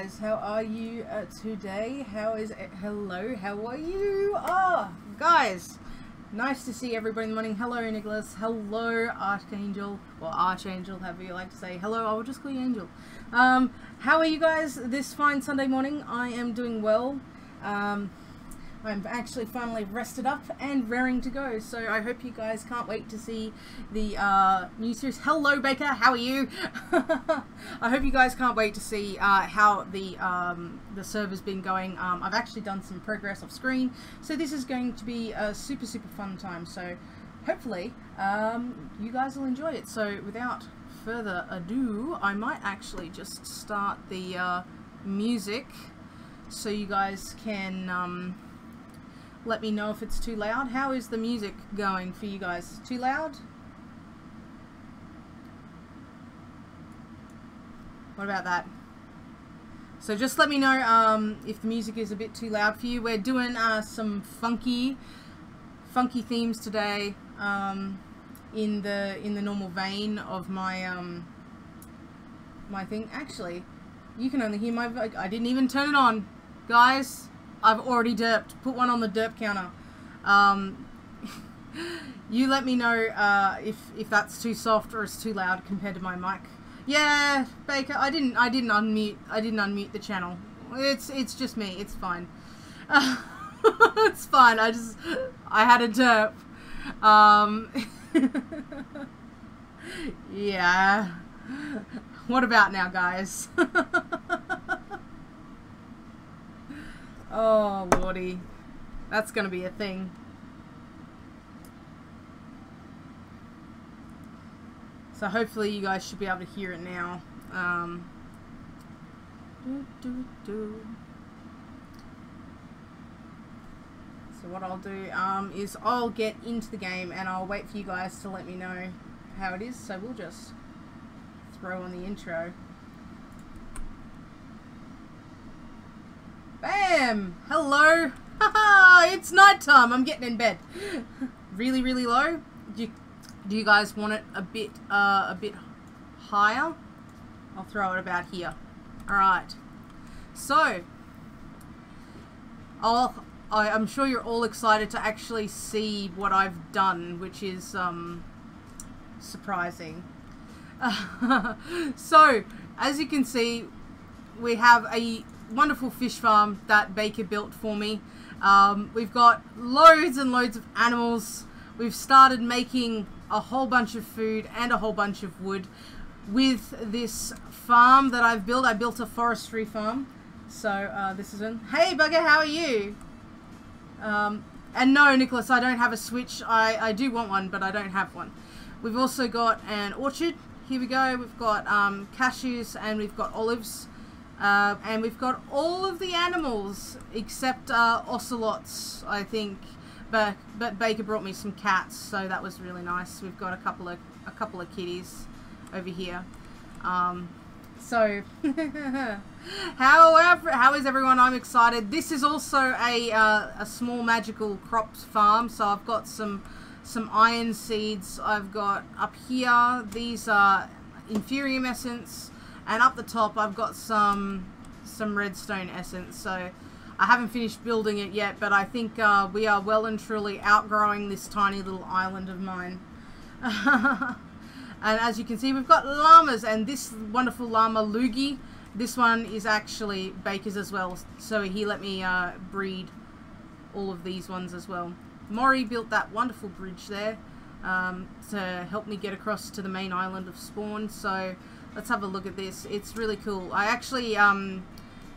Guys, how are you today? How is it? Hello, how are you? Guys, nice to see everybody in the morning. Hello, Nicholas. Hello, Archangel. Or Archangel, however you like to say. Hello, I will just call you Angel. How are you guys this fine Sunday morning? I am doing well. I'm actually finally rested up and raring to go, so I hope you guys can't wait to see the new series. Hello, Baker, how are you? I hope you guys can't wait to see how the server's been going. I've actually done some progress off screen, so this is going to be a super fun time, so hopefully you guys will enjoy it. So without further ado, I might actually just start the music so you guys can let me know if it's too loud. How is the music going for you guys? Too loud? What about that? So just let me know if the music is a bit too loud for you. We're doing some funky themes today in the normal vein of my my thing. Actually, you can only hear my voice. I didn't even turn it on, guys. I've already derped. Put one on the derp counter. You let me know if that's too soft or it's too loud compared to my mic. Yeah, Baker, I didn't unmute the channel. It's just me. It's fine. It's fine. I had a derp. Yeah. What about now, guys? Oh, lordy. That's gonna be a thing. So hopefully you guys should be able to hear it now. So what I'll do is I'll get into the game and I'll wait for you guys to let me know how it is. So we'll just throw on the intro. Bam! Hello! Haha! It's nighttime! I'm getting in bed. Really low? Do you guys want it a bit higher? I'll throw it about here. Alright. So, I'm sure you're all excited to actually see what I've done, which is surprising. So, as you can see, we have a wonderful fish farm that Baker built for me. We've got loads and loads of animals. We've started making a whole bunch of food and a whole bunch of wood with this farm that I've built. I built a forestry farm. So this is one. Hey Bugger, how are you? And no, Nicholas, I don't have a Switch. I do want one, but I don't have one. We've also got an orchard. Here we go. We've got cashews and we've got olives. And we've got all of the animals except ocelots, I think. But Baker brought me some cats, so that was really nice. We've got a couple of kitties over here. So how is everyone? I'm excited. This is also a small magical crops farm. So I've got some iron seeds. I've got up here, these are Inferium essence. And up the top, I've got some redstone essence. So I haven't finished building it yet, but I think we are well and truly outgrowing this tiny little island of mine. And as you can see, we've got llamas, and this wonderful llama, Loogie, this one is actually Baker's as well. So he let me breed all of these ones as well. Maury built that wonderful bridge there to help me get across to the main island of spawn. So let's have a look at this. It's really cool. I actually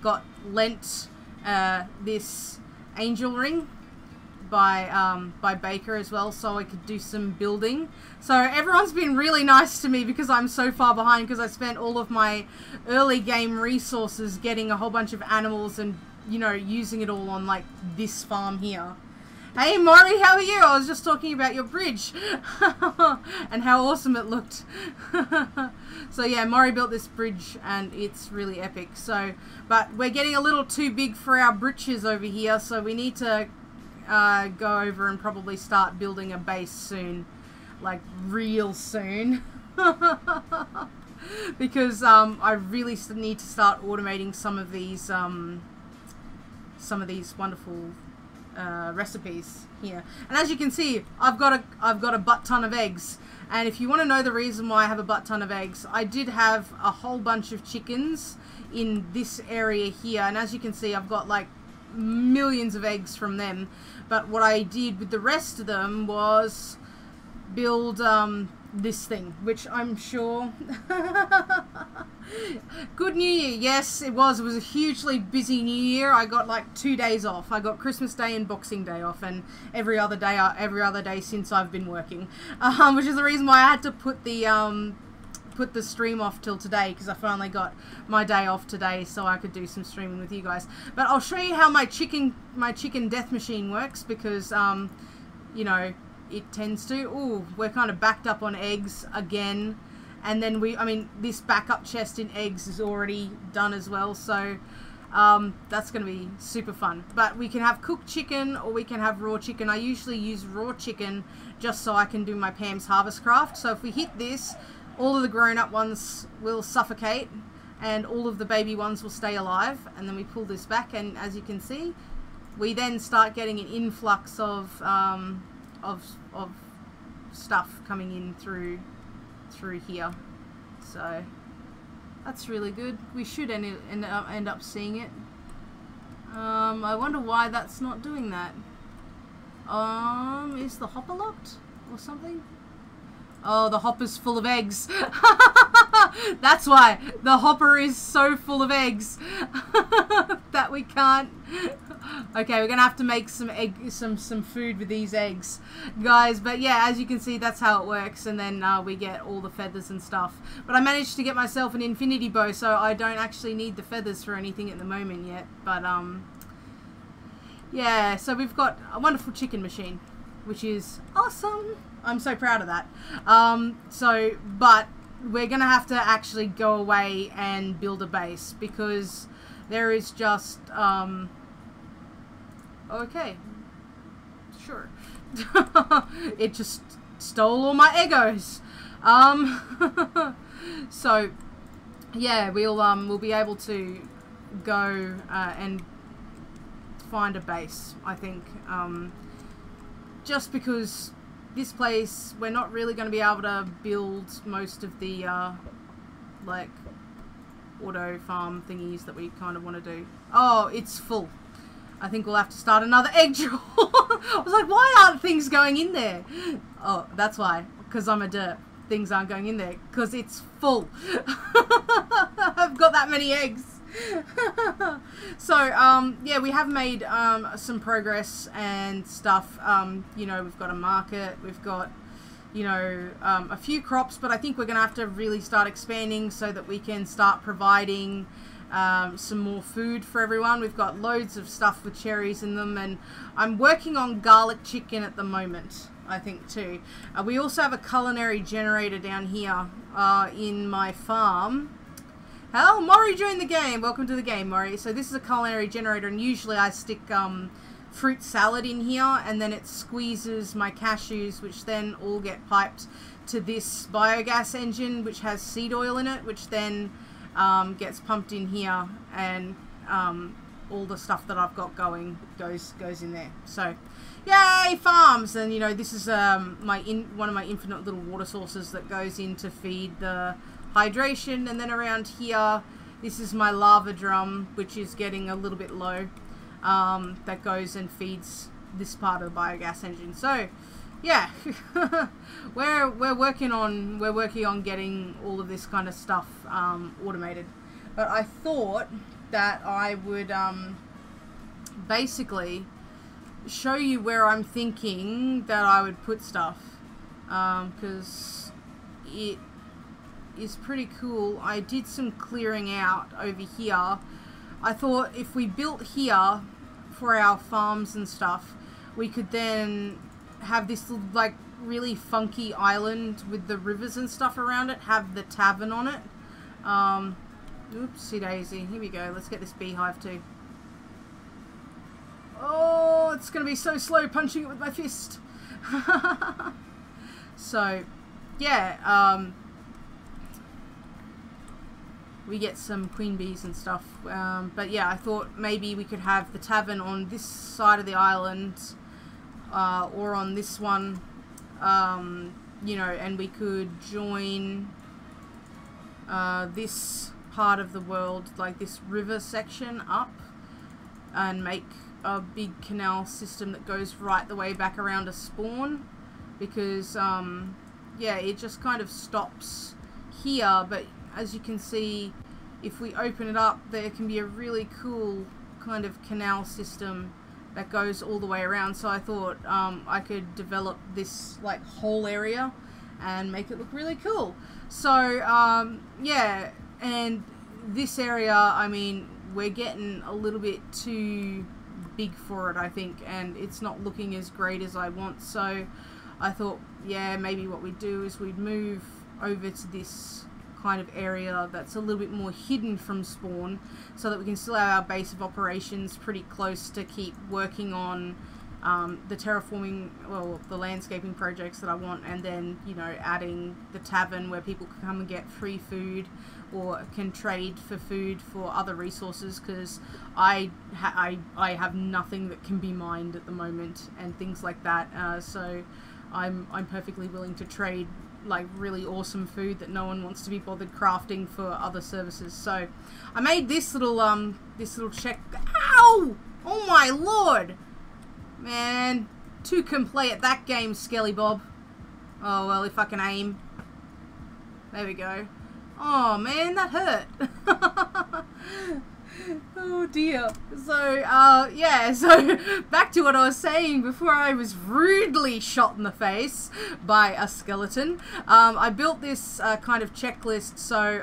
got lent this angel ring by Baker as well, so I could do some building. So everyone's been really nice to me because I'm so far behind, because I spent all of my early game resources getting a whole bunch of animals and, you know, using it all on like this farm here. Hey Maury, how are you? I was just talking about your bridge and how awesome it looked. So yeah, Maury built this bridge and it's really epic. So, but we're getting a little too big for our britches over here, so we need to go over and probably start building a base soon, like real soon. because I really need to start automating some of these wonderful recipes here. And as you can see, I've got a butt ton of eggs. And if you want to know the reason why I have a butt ton of eggs, I did have a whole bunch of chickens in this area here, and as you can see, I've got like millions of eggs from them. But what I did with the rest of them was build this thing, which I'm sure good New Year. Yes, it was a hugely busy New Year. I got like 2 days off. I got Christmas Day and Boxing Day off, and every other day since I've been working, which is the reason why I had to put the stream off till today, because I finally got my day off today so I could do some streaming with you guys. But I'll show you how my chicken death machine works, because you know, it tends to. Ooh, we're kind of backed up on eggs again, and then this backup chest in eggs is already done as well, so that's going to be super fun. But we can have cooked chicken or we can have raw chicken. I usually use raw chicken just so I can do my Pam's Harvest Craft. So if we hit this, all of the grown-up ones will suffocate and all of the baby ones will stay alive, and then we pull this back, and as you can see, we then start getting an influx of stuff coming in through here. So that's really good. We should end up seeing it. I wonder why that's not doing that. Is the hopper locked or something? Oh, the hopper's full of eggs. That's why the hopper is so full of eggs that we can't. Okay, we're gonna have to make some food with these eggs, guys. But yeah, as you can see, that's how it works, and then we get all the feathers and stuff. But I managed to get myself an infinity bow, so I don't actually need the feathers for anything at the moment yet. But yeah, so we've got a wonderful chicken machine, which is awesome. I'm so proud of that. But we're gonna have to actually go away and build a base, because there is just okay, sure. It just stole all my Egos. So yeah, we'll be able to go and find a base, I think, just because this place, we're not really going to be able to build most of the like auto farm thingies that we kind of want to do. Oh, it's full. I think we'll have to start another egg drawer. I was like, why aren't things going in there? Oh, that's why, because I'm a derp. Things aren't going in there because it's full. I've got that many eggs. So yeah, we have made some progress and stuff. You know, we've got a market, we've got, you know, a few crops, but I think we're gonna have to really start expanding so that we can start providing some more food for everyone. We've got loads of stuff with cherries in them, and I'm working on garlic chicken at the moment, I think, too. We also have a culinary generator down here in my farm. Hello, Maury joined the game. Welcome to the game, Maury. So this is a culinary generator, and usually I stick fruit salad in here, and then it squeezes my cashews, which then all get piped to this biogas engine, which has seed oil in it, which then gets pumped in here, and all the stuff that I've got going goes in there. So yay, farms! And you know, this is one of my infinite little water sources that goes in to feed the hydration. And then around here, this is my lava drum, which is getting a little bit low, that goes and feeds this part of the biogas engine. So yeah, we're working on getting all of this kind of stuff automated. But I thought that I would basically show you where I'm thinking that I would put stuff, because it is pretty cool. I did some clearing out over here. I thought if we built here for our farms and stuff, we could then have this like really funky island with the rivers and stuff around it, have the tavern on it. Oopsie daisy, here we go. Let's get this beehive too. Oh, it's gonna be so slow punching it with my fist. So yeah, we get some queen bees and stuff. But yeah, I thought maybe we could have the tavern on this side of the island, or on this one, you know, and we could join this part of the world, like this river section up, and make a big canal system that goes right the way back around to spawn, because yeah, it just kind of stops here, but as you can see, if we open it up, there can be a really cool kind of canal system that goes all the way around. So I thought I could develop this like whole area and make it look really cool. So yeah, and this area, I mean, we're getting a little bit too big for it, I think, and it's not looking as great as I want. So I thought, yeah, maybe what we'd do is we'd move over to this kind of area that's a little bit more hidden from spawn, so that we can still have our base of operations pretty close to keep working on the terraforming, well, the landscaping projects that I want, and then, you know, adding the tavern where people can come and get free food or can trade for food for other resources, because I have nothing that can be mined at the moment and things like that. So I'm perfectly willing to trade like really awesome food that no one wants to be bothered crafting for other services. So I made this little check. Ow! Oh my lord! Man, two can play at that game, Skelly Bob. Oh well, if I can aim. There we go. Oh man, that hurt. Oh dear. So yeah, so back to what I was saying before I was rudely shot in the face by a skeleton. I built this kind of checklist. So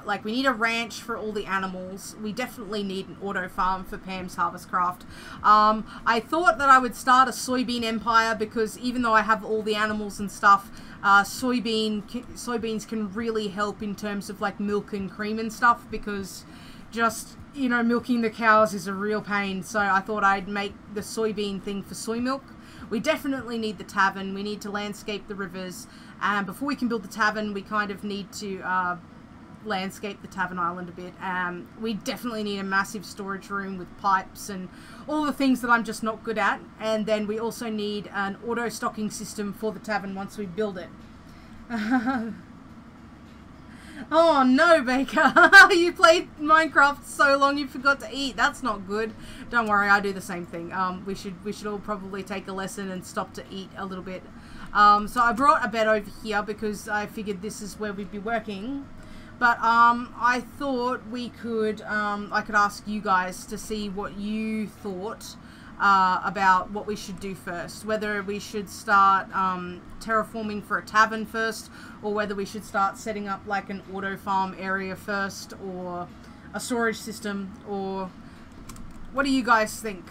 like, we need a ranch for all the animals. We definitely need an auto farm for Pam's Harvest Craft. I thought that I would start a soybean empire, because even though I have all the animals and stuff, soybeans can really help in terms of like milk and cream and stuff, because just, you know, milking the cows is a real pain. So I thought I'd make the soybean thing for soy milk. We definitely need the tavern. We need to landscape the rivers. And before we can build the tavern, we kind of need to landscape the tavern island a bit. We definitely need a massive storage room with pipes and all the things that I'm just not good at. And then we also need an auto stocking system for the tavern once we build it. Oh no, Baker. You played Minecraft so long you forgot to eat. That's not good. Don't worry, I do the same thing. We should all probably take a lesson and stop to eat a little bit. So I brought a bed over here because I figured this is where we'd be working. But I thought we could I could ask you guys to see what you thought about what we should do first. Whether we should start terraforming for a tavern first, or whether we should start setting up like an auto farm area first, or a storage system, or what do you guys think?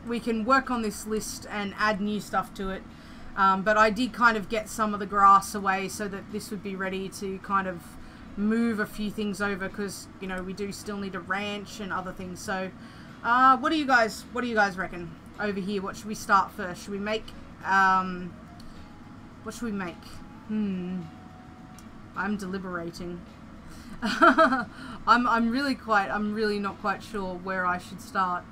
We can work on this list and add new stuff to it. But I did kind of get some of the grass away so that this would be ready to kind of move a few things over, because, you know, we do still need a ranch and other things. So what do you guys reckon over here? What should we start first? Should we make what should we make? I'm deliberating. I'm really not quite sure where I should start.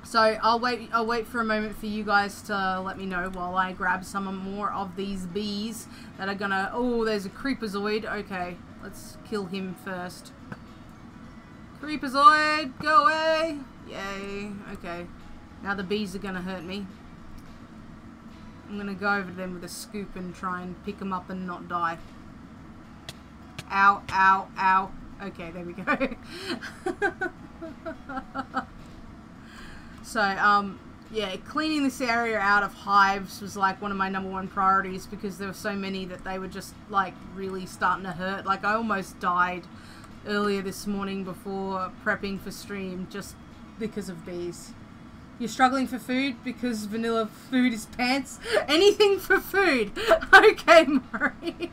So I'll wait for a moment for you guys to let me know while I grab some more of these bees that are gonna... Oh, there's a creepazoid. Okay, let's kill him first. Creepazoid, go away! Yay, okay. Now the bees are gonna hurt me. I'm gonna go over to them with a scoop and try and pick them up and not die. Ow, ow, ow. Okay, there we go. So, yeah, cleaning this area out of hives was like one of my #1 priorities, because there were so many that they were just like really starting to hurt. Like, I almost died earlier this morning before prepping for stream just because of bees. You're struggling for food because vanilla food is pants? Anything for food. Okay, Murray.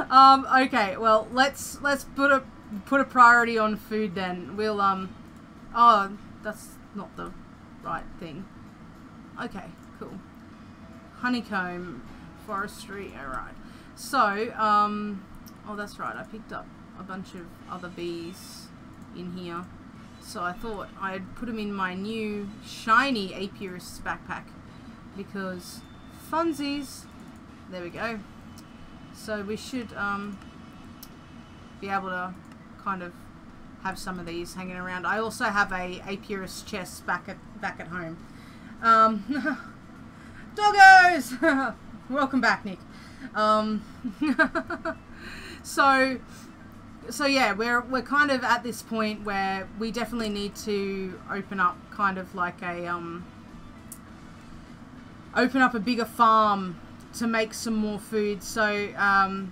Okay, well, let's put a priority on food then. We'll oh, that's not the right thing. Okay, cool. Honeycomb, forestry, alright. So, oh, that's right, I picked up a bunch of other bees in here. So I thought I'd put them in my new shiny apiarist backpack because funsies. There we go. So we should be able to kind of have some of these hanging around. I also have a apiarist chest back at home. Doggos! Welcome back, Nick. So yeah, we're kind of at this point where we definitely need to open up kind of like a open up a bigger farm to make some more food. So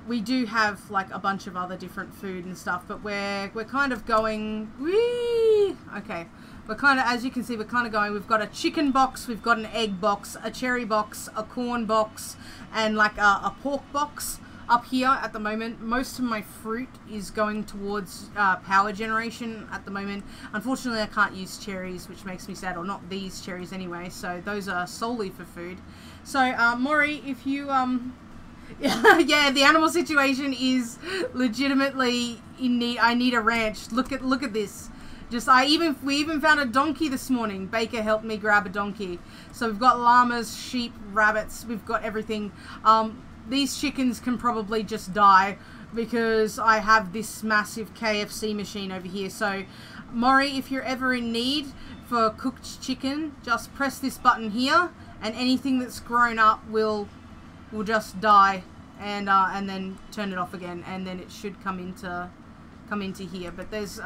we do have like a bunch of other different food and stuff, but we're kind of going, whee! Okay, we're kind of, as you can see, we're kind of going, we've got a chicken box, we've got an egg box, a cherry box, a corn box, and like a pork box up here at the moment. Most of my fruit is going towards power generation at the moment. Unfortunately, I can't use cherries, which makes me sad, or not these cherries anyway, so those are solely for food. So Maury, if you yeah, the animal situation is legitimately in need. I need a ranch. Look at this. Just we even found a donkey this morning. Baker helped me grab a donkey. So we've got llamas, sheep, rabbits. We've got everything. These chickens can probably just die because I have this massive KFC machine over here. So Maury, if you're ever in need for cooked chicken, just press this button here, and anything that's grown up will just die, and then turn it off again, and then it should come into here. But there's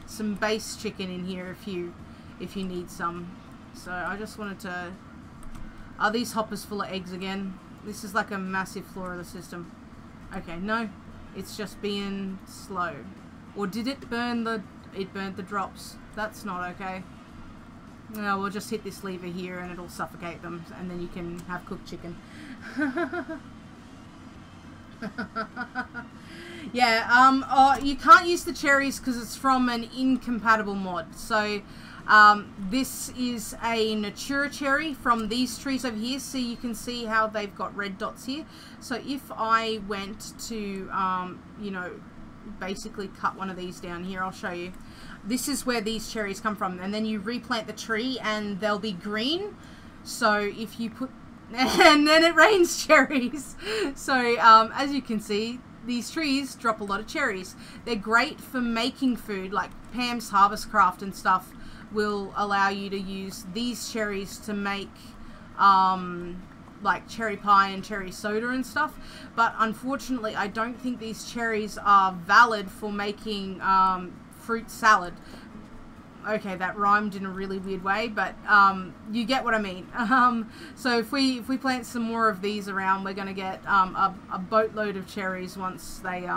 some base chicken in here if you need some. So I just wanted to. Are these hoppers full of eggs again? This is like a massive flaw of the system. Okay, no, it's just being slow. Or did it burn it burnt the drops? That's not okay. No, we'll just hit this lever here and it'll suffocate them, and then you can have cooked chicken. Yeah, you can't use the cherries because it's from an incompatible mod. So this is a Natura cherry from these trees over here. So you can see how they've got red dots here. So if I went to, you know, basically cut one of these down here, I'll show you. This is where these cherries come from, and then you replant the tree and they'll be green. So if you put, and then it rains cherries. So as you can see, these trees drop a lot of cherries. They're great for making food, like Pam's Harvest Craft and stuff will allow you to use these cherries to make like cherry pie and cherry soda and stuff. But unfortunately, I don't think these cherries are valid for making fruit salad. Okay, that rhymed in a really weird way, but you get what I mean. So if we plant some more of these around, we're going to get a boatload of cherries once they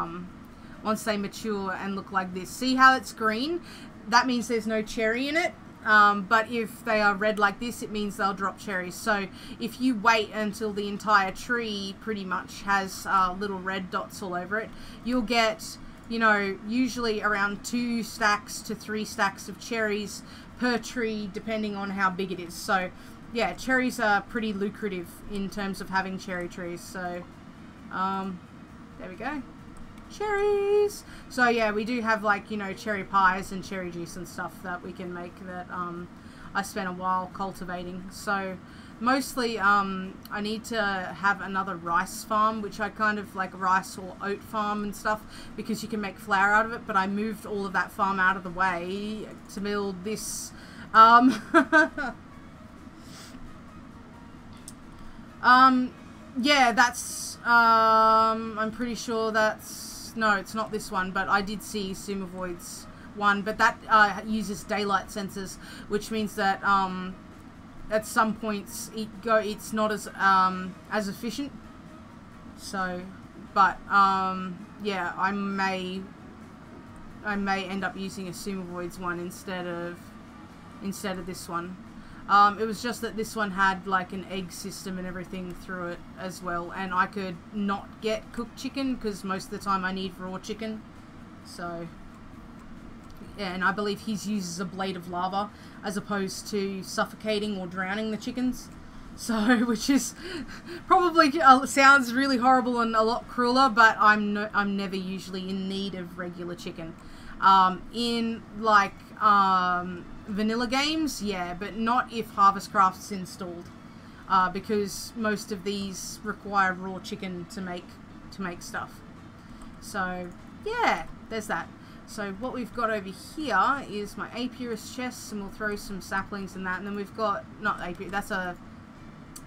mature and look like this. See how it's green? That means there's no cherry in it. But if they are red like this, it means they'll drop cherries. So if you wait until the entire tree pretty much has little red dots all over it, you'll get, you know, usually around 2 stacks to 3 stacks of cherries per tree, depending on how big it is. So yeah, cherries are pretty lucrative in terms of having cherry trees. So there we go. Cherries. So yeah, we do have, like, you know, cherry pies and cherry juice and stuff that we can make that I spent a while cultivating. So mostly I need to have another rice farm, which I kind of like, rice or oat farm and stuff, because you can make flour out of it. But I moved all of that farm out of the way to build this yeah, that's I'm pretty sure that's, no, it's not this one, but I did see Sumovoid's one, but that uses daylight sensors, which means that at some points it's not as efficient. So, but yeah, I may end up using a Sumovoid's one instead of this one. It was just that this one had like an egg system and everything through it as well, and I could not get cooked chicken because most of the time I need raw chicken. So yeah, and I believe he uses a blade of lava as opposed to suffocating or drowning the chickens. So, which is probably sounds really horrible and a lot crueler, but I'm never usually in need of regular chicken. In like vanilla games, yeah, but not if Harvest Craft's installed, because most of these require raw chicken to make stuff. So yeah, there's that. So what we've got over here is my apiarist chests, and we'll throw some saplings in that, and then we've got, not apiarist, that's an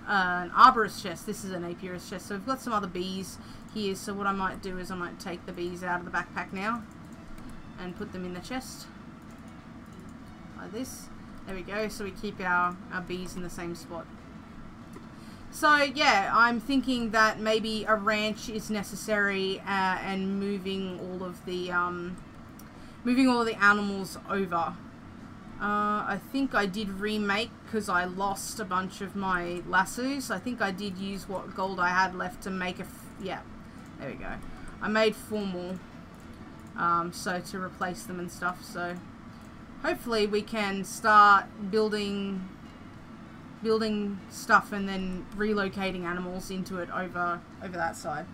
arborist chest. This is an apiarist chest. So we've got some other bees here, so what I might do is I might take the bees out of the backpack now and put them in the chest like this. There we go, so we keep our bees in the same spot. So yeah, I'm thinking that maybe a ranch is necessary, and moving all of the animals over. I think I did remake, because I lost a bunch of my lassos. I think I did use what gold I had left to make yeah, there we go. I made 4 more, so to replace them and stuff. So hopefully we can start building stuff and then relocating animals into it over that side.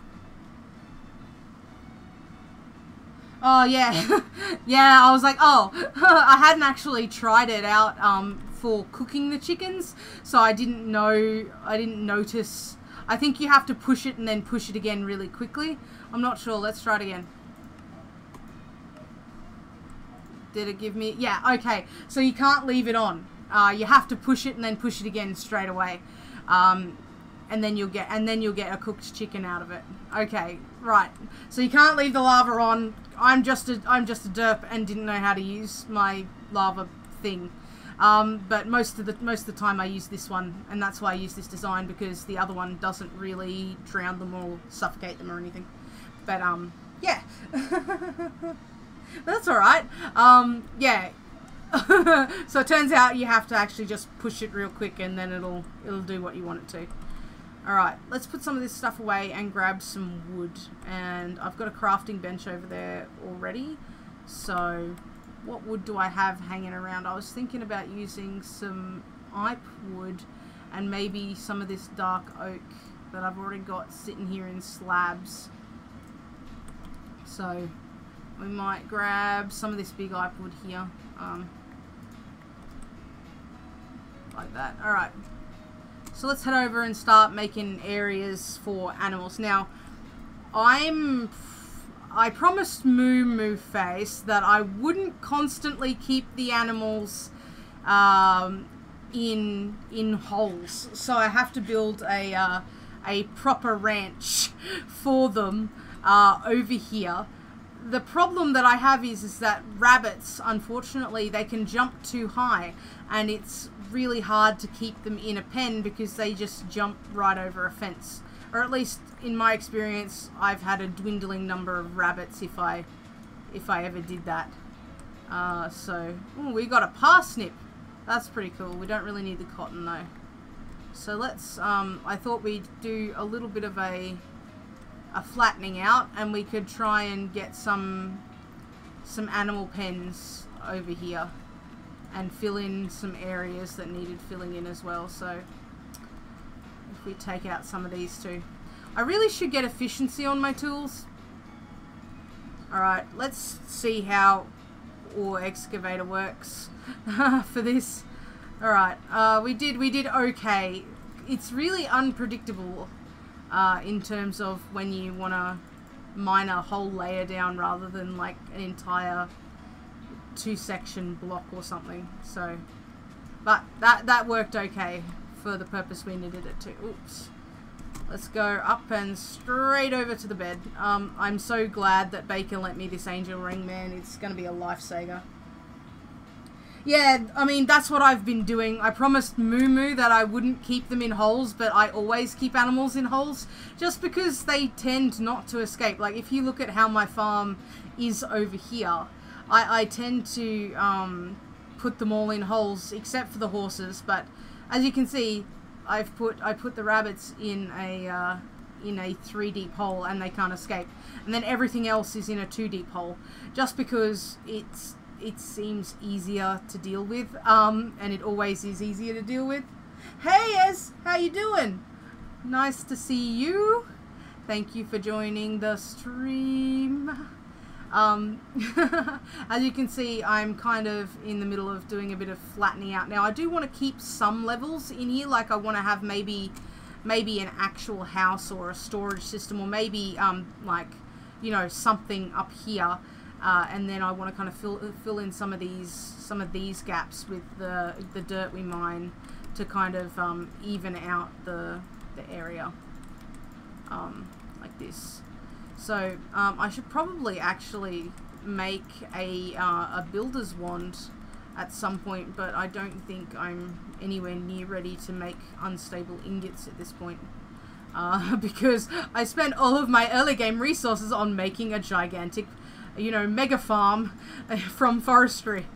Oh yeah. Yeah, I was like, oh, I hadn't actually tried it out for cooking the chickens, so I didn't notice. I think you have to push it and then push it again really quickly. I'm not sure. Let's try it again. Did it give me? Yeah, okay. So you can't leave it on. You have to push it and then push it again straight away, and then you'll get a cooked chicken out of it. Okay, right. So you can't leave the lava on. I'm just a derp and didn't know how to use my lava thing. But most of the time I use this one, and that's why I use this design, because the other one doesn't really drown them or suffocate them or anything. But yeah. That's all right. Yeah. So it turns out you have to actually just push it real quick, and then it'll do what you want it to. Alright, let's put some of this stuff away and grab some wood. And I've got a crafting bench over there already. So what wood do I have hanging around? I was thinking about using some ipe wood and maybe some of this dark oak that I've already got sitting here in slabs. So we might grab some of this big ipe wood here. Like that. Alright. So let's head over and start making areas for animals. Now, I promised Moo Face that I wouldn't constantly keep the animals in holes. So I have to build a proper ranch for them over here. The problem that I have is that rabbits, unfortunately, they can jump too high, and it's really hard to keep them in a pen because they just jump right over a fence. Or at least in my experience, I've had a dwindling number of rabbits if I ever did that. So, ooh, we got a parsnip. That's pretty cool. We don't really need the cotton though. So let's, I thought we'd do a little bit of a flattening out, and we could try and get some animal pens over here and fill in some areas that needed filling in as well. So if we take out some of these too. I really should get efficiency on my tools. Alright, let's see how ore excavator works for this. Alright, we did okay. It's really unpredictable in terms of when you want to mine a whole layer down rather than like an entire 2-section block or something. So, but that worked okay for the purpose we needed it to. Oops. Let's go up and straight over to the bed. I'm so glad that Baker lent me this angel ring, man. It's going to be a lifesaver. Yeah, I mean, that's what I've been doing. I promised Moo that I wouldn't keep them in holes, but I always keep animals in holes just because they tend not to escape. Like, if you look at how my farm is over here, I tend to put them all in holes except for the horses, but as you can see, I put the rabbits in a 3-deep hole and they can't escape, and then everything else is in a 2-deep hole just because it seems easier to deal with, and it always is easier to deal with. Hey Ez, how you doing? Nice to see you. Thank you for joining the stream. As you can see, I'm kind of in the middle of doing a bit of flattening out. Now, I do want to keep some levels in here, like I want to have maybe an actual house or a storage system, or maybe like, you know, something up here, and then I want to kind of fill in some of these gaps with the dirt we mine to kind of even out the area, like this. So I should probably actually make a builder's wand at some point, but I don't think I'm anywhere near ready to make unstable ingots at this point, because I spent all of my early game resources on making a gigantic, you know, mega farm from forestry.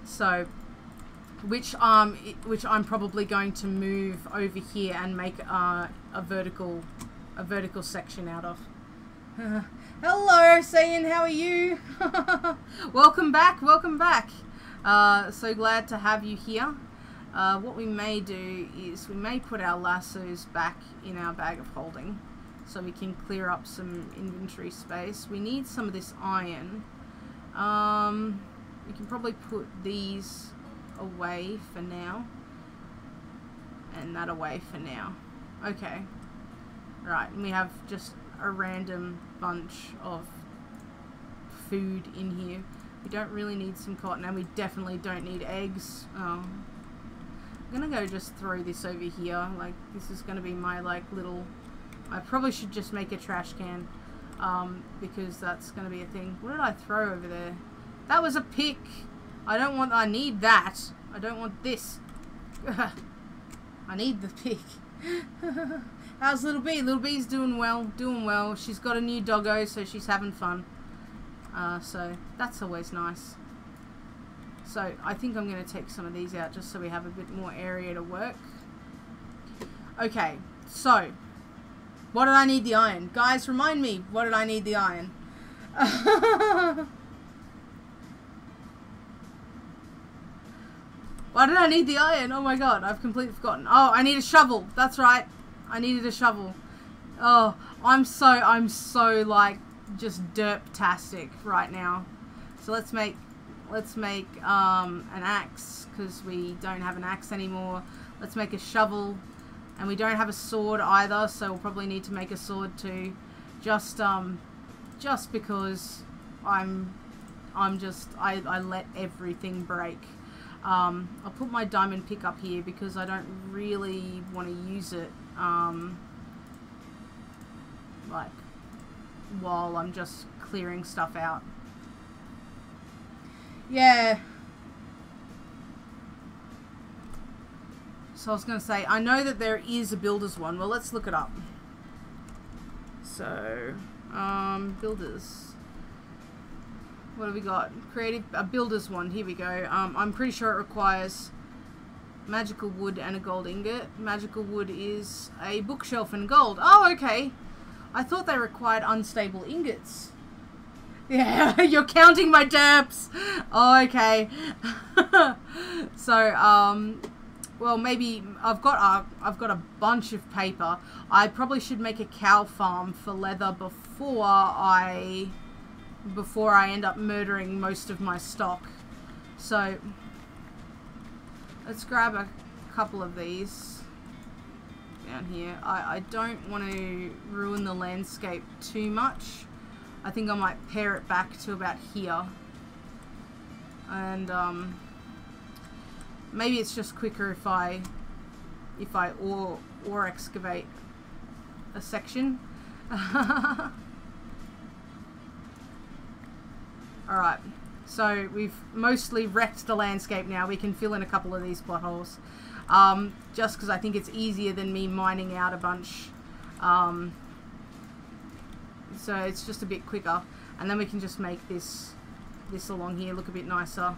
So which I'm probably going to move over here and make a vertical section out of. Hello, Sayin, how are you? Welcome back, welcome back. So glad to have you here. What we may do is we may put our lassos back in our bag of holding so we can clear up some inventory space. We need some of this iron. We can probably put these away for now, and that away for now. Okay. Right, and we have just a random bunch of food in here. We don't really need some cotton, and we definitely don't need eggs. I'm gonna go just throw this over here. Like, this is gonna be my, like, little... I probably should just make a trash can, because that's gonna be a thing. What did I throw over there? That was a pick! I need that. I don't want this. I need the pick. How's Little Bee? Little Bee's doing well, She's got a new doggo, so she's having fun. So that's always nice. So I think I'm going to take some of these out just so we have a bit more area to work. Okay, so what did I need the iron? Guys, remind me, what did I need the iron? Why did I need the iron? Oh my god, I've completely forgotten. Oh, I need a shovel. That's right. I needed a shovel. Oh, I'm so like just derp-tastic right now. So let's make an axe, because we don't have an axe anymore. Let's make a shovel, and we don't have a sword either, so we'll probably need to make a sword too. Just because I let everything break. I'll put my diamond pick up here because I don't really want to use it like while I'm just clearing stuff out. Yeah. So I was going to say, I know that there is a builder's one. Well, let's look it up. So, builders. What have we got? A builder's one. Here we go. I'm pretty sure it requires magical wood and a gold ingot. Magical wood is a bookshelf and gold. Oh, okay. I thought they required unstable ingots. Yeah, you're counting my derps. Oh, okay. So, well, maybe I've got a bunch of paper. I probably should make a cow farm for leather before I end up murdering most of my stock. So let's grab a couple of these down here. I don't want to ruin the landscape too much. I think I might pare it back to about here, and maybe it's just quicker if I ore excavate a section. Alright, so we've mostly wrecked the landscape now. We can fill in a couple of these plot holes. Just because I think it's easier than me mining out a bunch. So it's just a bit quicker. And then we can just make this along here look a bit nicer.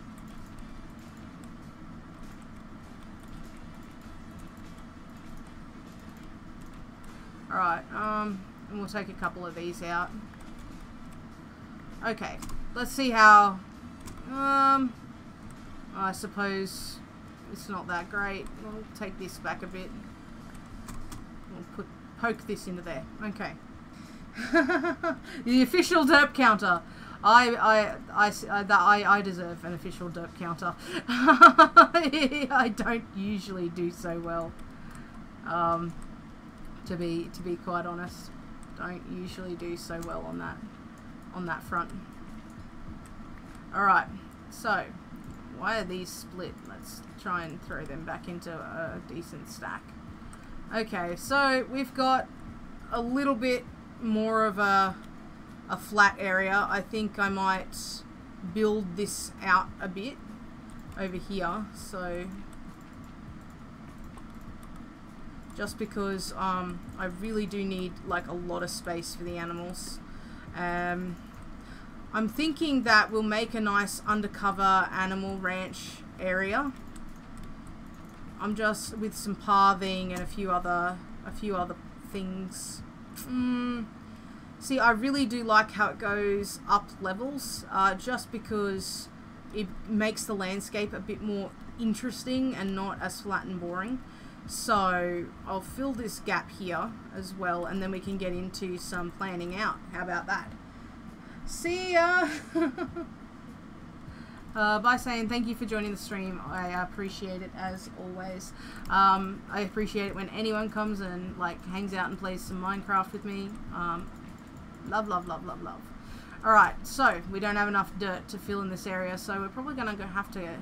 Alright, and we'll take a couple of these out. Okay. Let's see how, I suppose it's not that great. We'll take this back a bit. We'll poke this into there. Okay. The official derp counter. I deserve an official derp counter. I don't usually do so well. To be quite honest, don't usually do so well on that front. All right, so why are these split? Let's try and throw them back into a decent stack. Okay, so we've got a little bit more of a flat area. I think I might build this out a bit over here, so just because I really do need like a lot of space for the animals. I'm thinking that we'll make a nice undercover animal ranch area. I'm just with some pathing and a few other things. See, I really do like how it goes up levels, just because it makes the landscape a bit more interesting and not as flat and boring. So I'll fill this gap here as well, and then we can get into some planning out. How about that? See ya! By saying thank you for joining the stream. I appreciate it as always. I appreciate it when anyone comes and like hangs out and plays some Minecraft with me. Love, love, love, love, love. Alright, so we don't have enough dirt to fill in this area, so we're probably going to have to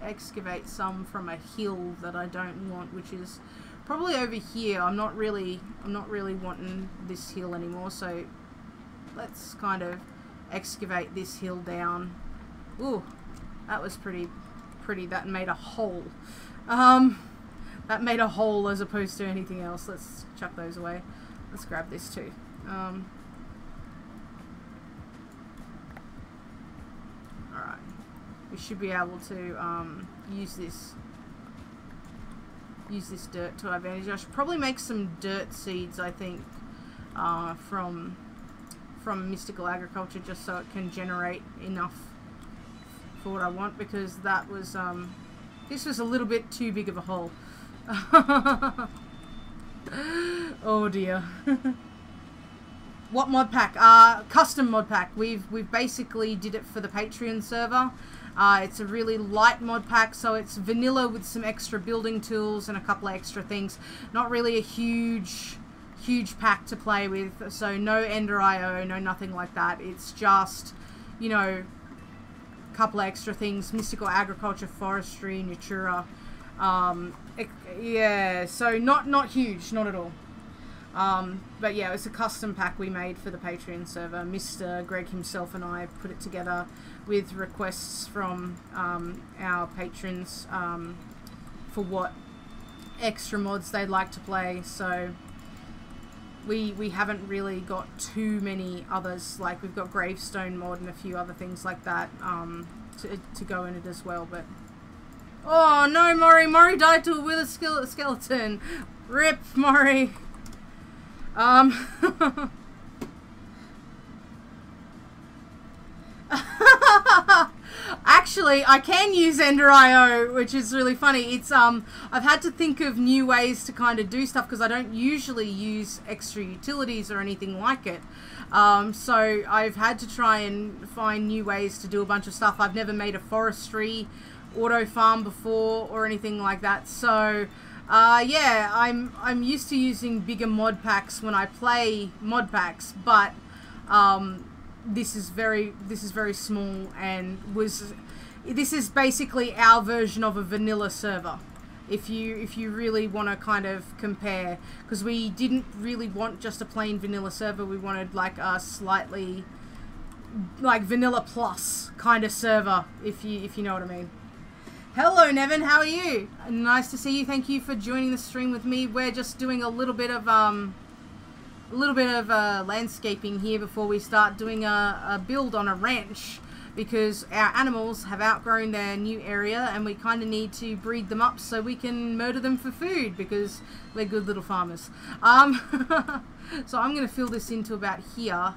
excavate some from a hill that I don't want, which is probably over here. I'm not really wanting this hill anymore, so let's kind of excavate this hill down. Ooh, that was pretty. That made a hole. That made a hole as opposed to anything else. Let's chuck those away. Let's grab this too. Alright. We should be able to use this dirt to our advantage. I should probably make some dirt seeds, I think, from mystical agriculture, just so it can generate enough for what I want, because that was this was a little bit too big of a hole. Oh dear. What mod pack? Custom mod pack. We've basically did it for the Patreon server. It's a really light mod pack, so it's vanilla with some extra building tools and a couple of extra things. Not really a huge pack to play with, so no Ender IO, no nothing like that. It's just, you know, a couple of extra things: mystical agriculture, forestry, natura. Yeah, so not huge, not at all. But yeah, it's a custom pack we made for the Patreon server. Mr. Greg himself and I put it together with requests from our patrons for what extra mods they'd like to play. So we haven't really got too many others. Like, we've got Gravestone mod and a few other things like that to go in it as well. But oh no, Maury died to a withered skeleton. Rip, Maury. Actually, I can use Ender IO, which is really funny. It's I've had to think of new ways to kind of do stuff, because I don't usually use extra utilities or anything like it. So I've had to try and find new ways to do a bunch of stuff. I've never made a forestry auto farm before or anything like that. So yeah, I'm used to using bigger mod packs when I play mod packs, but this is very small, and this is basically our version of a vanilla server. If you really want to kind of compare, because we didn't really want just a plain vanilla server. We wanted like a slightly like vanilla plus kind of server, if you know what I mean. Hello Nevin, how are you? Nice to see you. Thank you for joining the stream with me. We're just doing a little bit of landscaping here before we start doing a build on a ranch, because our animals have outgrown their new area and we kind of need to breed them up so we can murder them for food, because we're good little farmers. So I'm going to fill this into about here,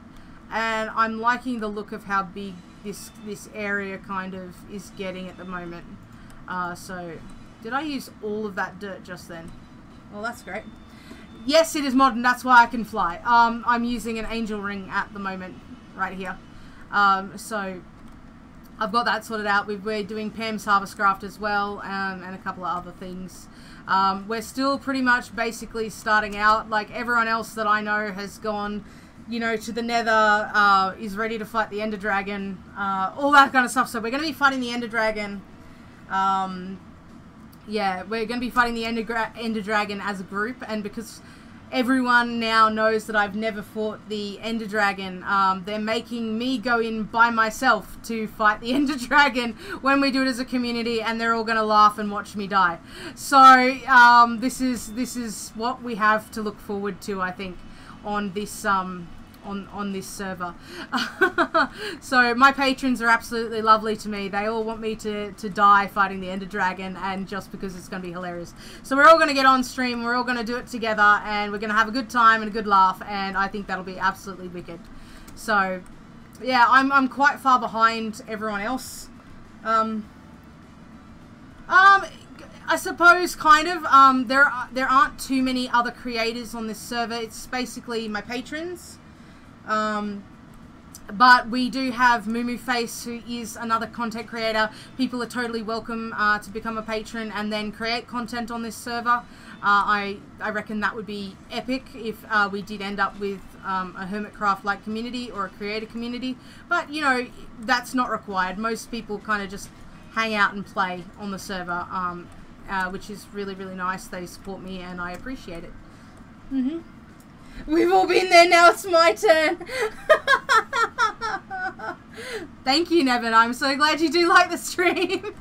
and I'm liking the look of how big this area kind of is getting at the moment. So Did I use all of that dirt just then? Well, that's great. Yes, it is modern. That's why I can fly. I'm using an angel ring at the moment, right here. So I've got that sorted out. We're doing Pam's Harvest Craft as well, and a couple of other things. We're still pretty much basically starting out. Like everyone else that I know has gone, you know, to the Nether, is ready to fight the Ender Dragon, all that kind of stuff. So we're going to be fighting the Ender Dragon. Yeah, we're going to be fighting the Ender Dragon as a group, and because everyone now knows that I've never fought the Ender Dragon, they're making me go in by myself to fight the Ender Dragon when we do it as a community, and they're all going to laugh and watch me die. So this is what we have to look forward to, I think, on this on this server. So my patrons are absolutely lovely to me. They all want me to die fighting the Ender Dragon, and just because it's going to be hilarious. So we're all going to get on stream, we're all going to do it together, and we're going to have a good time and a good laugh, and I think that'll be absolutely wicked. So yeah, I'm quite far behind everyone else. I suppose, kind of. There aren't too many other creators on this server. It's basically my patrons. But we do have Moo Face, who is another content creator. People are totally welcome to become a patron and then create content on this server. I reckon that would be epic if we did end up with a Hermitcraft-like community or a creator community. But, you know, that's not required. Most people kind of just hang out and play on the server, which is really, really nice. They support me and I appreciate it. We've all been there, now it's my turn. Thank you, Nevin. I'm so glad you do like the stream.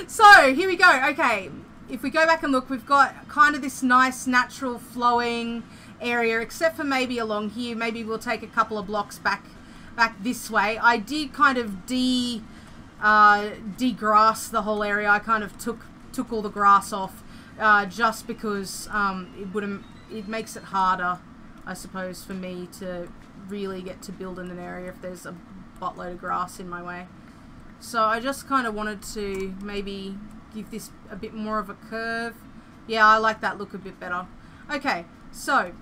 So, here we go. Okay, if we go back and look, we've got kind of this nice, natural, flowing area, except for maybe along here. Maybe we'll take a couple of blocks back this way. I did kind of degrass the whole area. I kind of took all the grass off just because it makes it harder, I suppose, for me to really get to build in an area if there's a buttload of grass in my way. So I just kind of wanted to maybe give this a bit more of a curve. Yeah, I like that look a bit better. Okay, so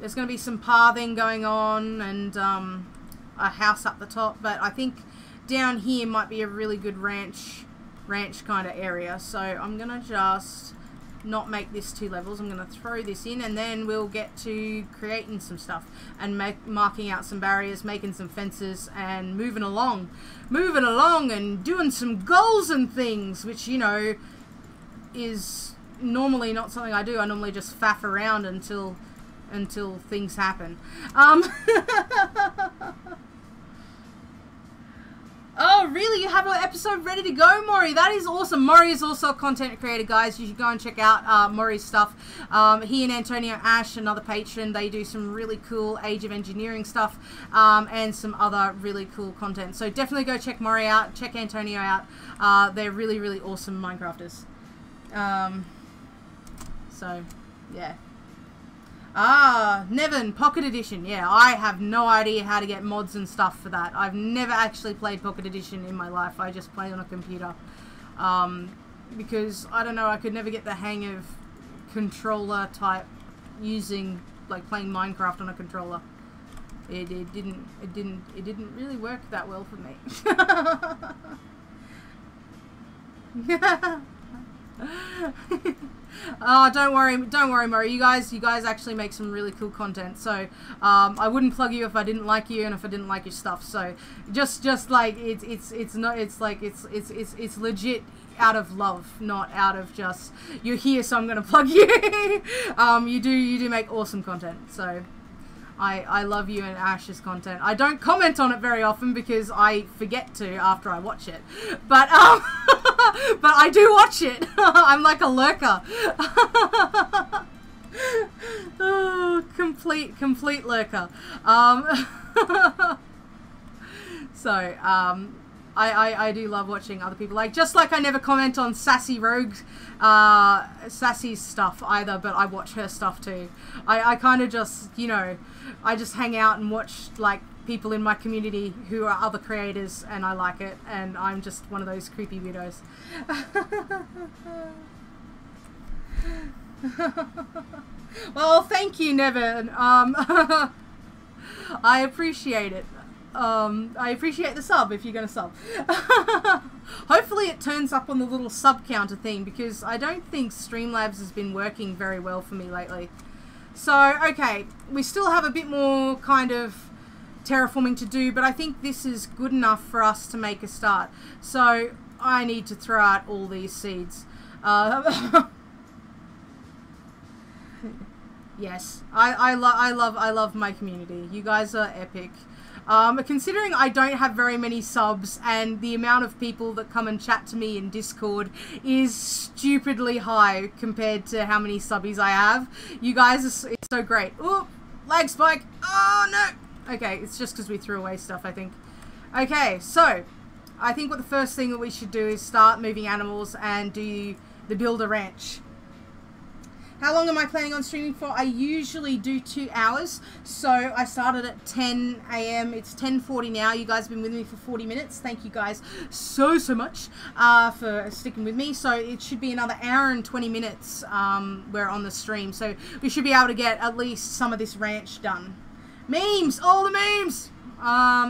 there's going to be some pathing going on and a house up the top, but I think down here might be a really good ranch kind of area. So I'm going to just not make this 2 levels. I'm going to throw this in, and then we'll get to creating some stuff and marking out some barriers, making some fences, and moving along and doing some goals and things, which, you know, is normally not something I do. I normally just faff around until things happen. Oh, really? You have an episode ready to go, Maury? That is awesome. Maury is also a content creator, guys. You should go and check out Maury's stuff. He and Antonio Ash, another patron, they do some really cool Age of Engineering stuff and some other really cool content. So definitely go check Maury out. Check Antonio out. They're really, really awesome Minecrafters. So, yeah. Nevin, Pocket Edition. Yeah, I have no idea how to get mods and stuff for that. I've never actually played Pocket Edition in my life. I just play on a computer. Because, I don't know, I could never get the hang of controller type using, like, playing Minecraft on a controller. It didn't really work that well for me. Oh, don't worry, Murray. You guys actually make some really cool content. So, I wouldn't plug you if I didn't like you and if I didn't like your stuff. So, just like it's legit out of love, not out of just you're here, so I'm gonna plug you. You do make awesome content. So, I love you and Ash's content. I don't comment on it very often because I forget to after I watch it. But but I do watch it. I'm like a lurker. Oh, complete lurker. So I do love watching other people, just like I never comment on Sassy Rogue, Sassy's stuff either, but I watch her stuff too. I kind of just, you know, I just hang out and watch like people in my community who are other creators, and I like it, and I'm just one of those creepy weirdos. Well, thank you, Nevin. I appreciate it. I appreciate the sub if you're going to sub. Hopefully it turns up on the little sub counter thing, because I don't think Streamlabs has been working very well for me lately. So, okay, we still have a bit more kind of terraforming to do, but I think this is good enough for us to make a start. So, I need to throw out all these seeds. Yes, I love my community. You guys are epic. Considering I don't have very many subs and the amount of people that come and chat to me in Discord is stupidly high compared to how many subbies I have, you guys are it's so great. Ooh, lag spike. Oh no. Okay, it's just because we threw away stuff, I think. Okay, so I think what the first thing that we should do is start moving animals and do the build a ranch. How long am I planning on streaming for? I usually do 2 hours. So I started at 10 AM. It's 10:40 now. You guys have been with me for 40 minutes. Thank you guys so much for sticking with me. So it should be another hour and 20 minutes we're on the stream. So we should be able to get at least some of this ranch done. Memes! All the memes!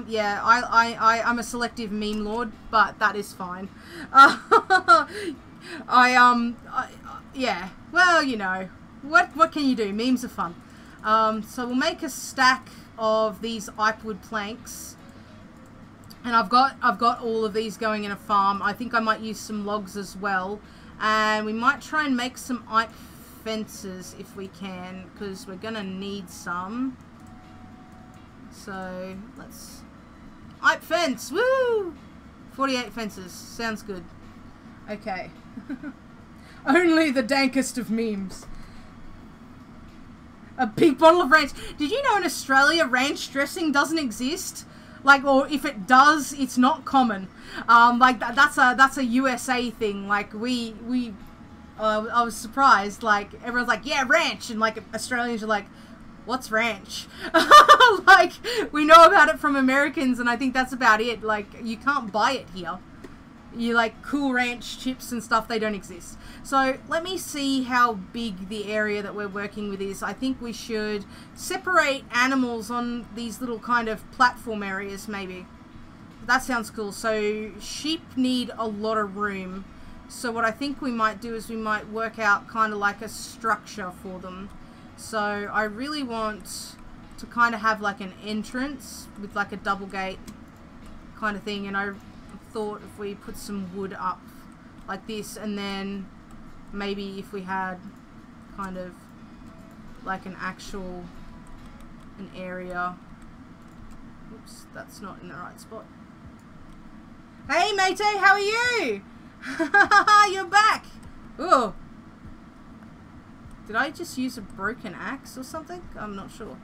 Yeah, I'm a selective meme lord, but that is fine. Yeah, well, you know, what can you do? Memes are fun. So we'll make a stack of these ipewood planks, and I've got all of these going in a farm. I think I might use some logs as well, and we might try and make some ipe fences if we can, because we're gonna need some. So let's ipe fence. Woo! 48 fences sounds good. Okay. Only the dankest of memes. A big bottle of ranch. Did you know in Australia ranch dressing doesn't exist? Like, or if it does, it's not common. Like that's a USA thing. Like I was surprised. Like everyone's like, yeah, ranch, and like Australians are like, what's ranch? Like we know about it from Americans, and I think that's about it. Like you can't buy it here. You like Cool Ranch chips and stuff, they don't exist. So let me see how big the area that we're working with is. I think we should separate animals on these little kind of platform areas maybe. That sounds cool. So sheep need a lot of room. So what I think we might do is we might work out kind of like a structure for them. So I really want to kind of have like an entrance with like a double gate kind of thing, and I thought if we put some wood up like this, and then maybe if we had kind of like an area. Oops, that's not in the right spot. Hey mate, how are you? You're back. Oh, did I just use a broken axe or something? I'm not sure.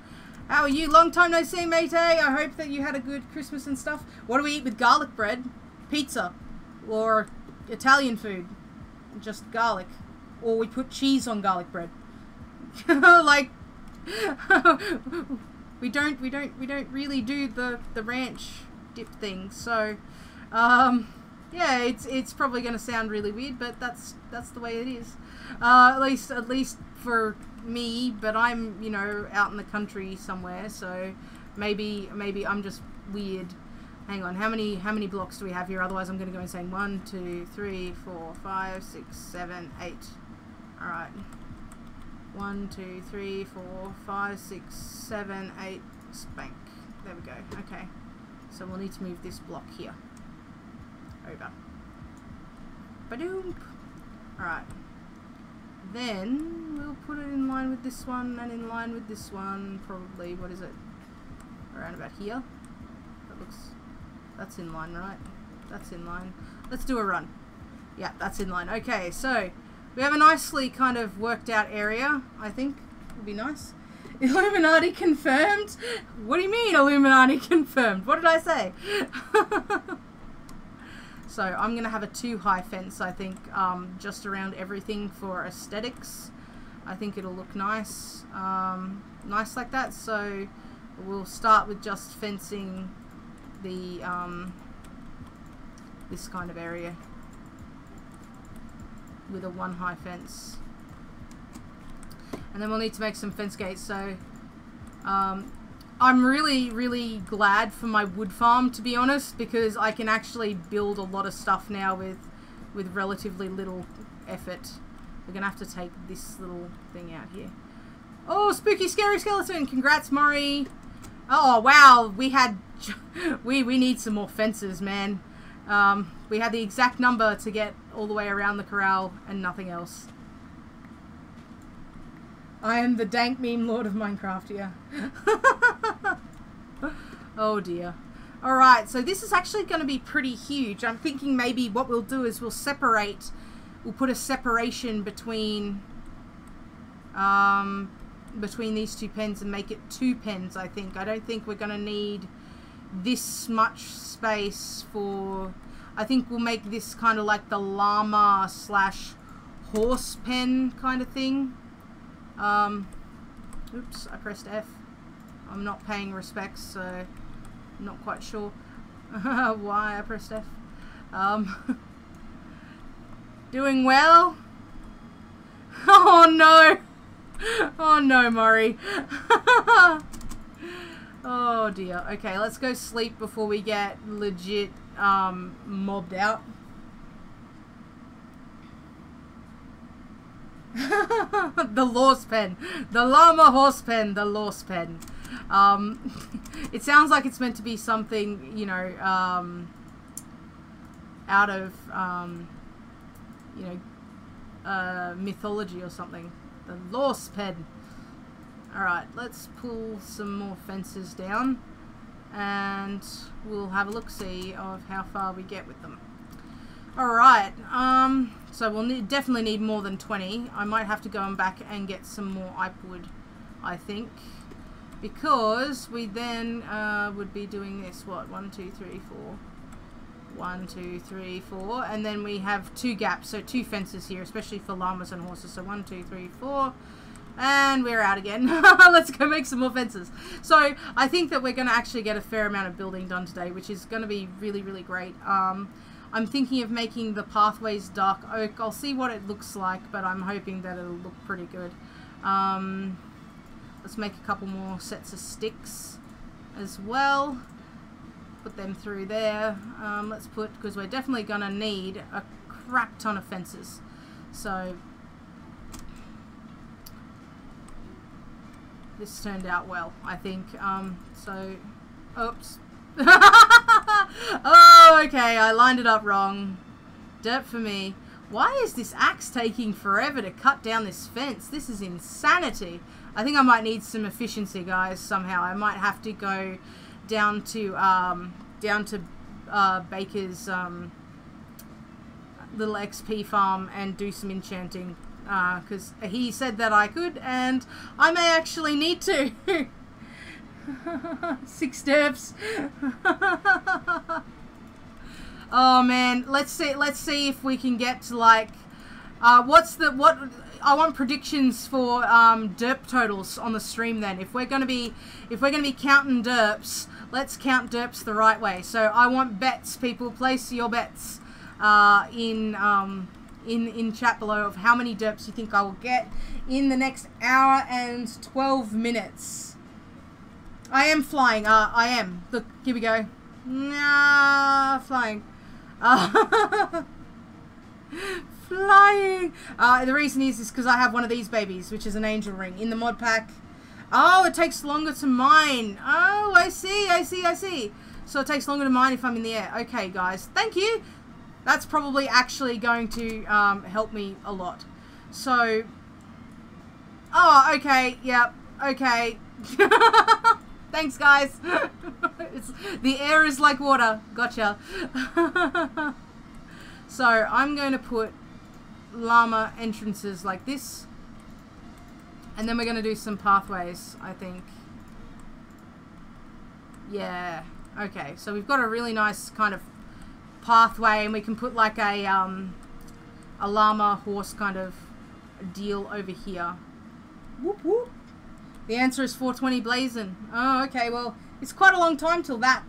How are you? Long time no see, mate. I hope that you had a good Christmas and stuff. What do we eat with garlic bread? Pizza or Italian food, just garlic, or we put cheese on garlic bread. Like we don't really do the ranch dip thing. So yeah, it's probably going to sound really weird, but that's the way it is. At least for me, but I'm, you know, out in the country somewhere, so maybe I'm just weird. Hang on, how many blocks do we have here? Otherwise I'm going to go insane. 1, 2, 3, 4, 5, 6, 7, 8. Alright. 1, 2, 3, 4, 5, 6, 7, 8. Spank. There we go. Okay. So we'll need to move this block here. Over. Badoom. Alright. Then we'll put it in line with this one and in line with this one. Probably, what is it? Around about here. That looks... That's in line, right? That's in line. Let's do a run. Yeah, that's in line. Okay, so we have a nicely kind of worked out area, I think. Would be nice. Illuminati confirmed? What do you mean Illuminati confirmed? What did I say? So I'm going to have a 2-high fence, I think, just around everything for aesthetics. I think it'll look nice. Nice like that. So we'll start with just fencing the this kind of area with a 1-high fence. And then we'll need to make some fence gates. So I'm really glad for my wood farm, to be honest, because I can actually build a lot of stuff now with relatively little effort. We're gonna have to take this little thing out here. Oh, spooky scary skeleton! Congrats, Murray. Oh wow, we need some more fences, man. We had the exact number to get all the way around the corral and nothing else. I am the dank meme lord of Minecraft, yeah. Oh dear. Alright, so this is actually going to be pretty huge. I'm thinking maybe what we'll do is we'll put a separation between these two pens and make it 2 pens, I think. I don't think we're going to need this much space for... I think we'll make this kind of like the llama / horse pen kind of thing. Oops, I pressed F. I'm not paying respects, so I'm not quite sure why I pressed F. Doing well? Oh no! Oh no, Murray. Oh dear. Okay, let's go sleep before we get legit mobbed out. The horse pen. The llama horse pen. The horse pen. It sounds like it's meant to be something, you know, out of, you know, mythology or something. The horse pen. Alright, let's pull some more fences down and we'll have a look-see of how far we get with them. Alright, so we'll definitely need more than 20. I might have to go back and get some more ipewood, I think, because we then would be doing this, what, 1, 2, 3, 4. 1, 2, 3, 4, and then we have 2 gaps, so 2 fences here, especially for llamas and horses. So 1, 2, 3, 4, and we're out again. Let's go make some more fences. So I think that we're going to actually get a fair amount of building done today, which is going to be really great. I'm thinking of making the pathways dark oak. I'll see what it looks like, but I'm hoping that it'll look pretty good. Let's make a couple more sets of sticks as well. Put them through there. Let's put, because we're definitely going to need a crap ton of fences. So this turned out well, I think. So, oops. Oh, okay, I lined it up wrong. Dirt for me. Why is this axe taking forever to cut down this fence? This is insanity. I think I might need some efficiency, guys, somehow. I might have to go down to Baker's little XP farm and do some enchanting, because he said that I could, and I may actually need to. 6 steps. Oh man, let's see if we can get to like I want predictions for derp totals on the stream then. If we're gonna be counting derps, let's count derps the right way. So I want bets, people. Place your bets in chat below of how many derps you think I will get in the next hour and 12 minutes. I am flying. I am. Look, here we go. Nah, flying. Flying. The reason is because I have one of these babies, which is an angel ring in the mod pack. Oh, it takes longer to mine. Oh, I see. So it takes longer to mine if I'm in the air. Okay, guys. Thank you. That's probably actually going to help me a lot. So, oh, okay. Yep. Okay. Thanks, guys. The air is like water. Gotcha. So I'm going to put llama entrances like this, and then we're going to do some pathways, I think. Yeah. Okay. So we've got a really nice kind of pathway, and we can put like a llama horse kind of deal over here. Whoop whoop. The answer is 420 blazing. Oh, okay. Well, it's quite a long time till that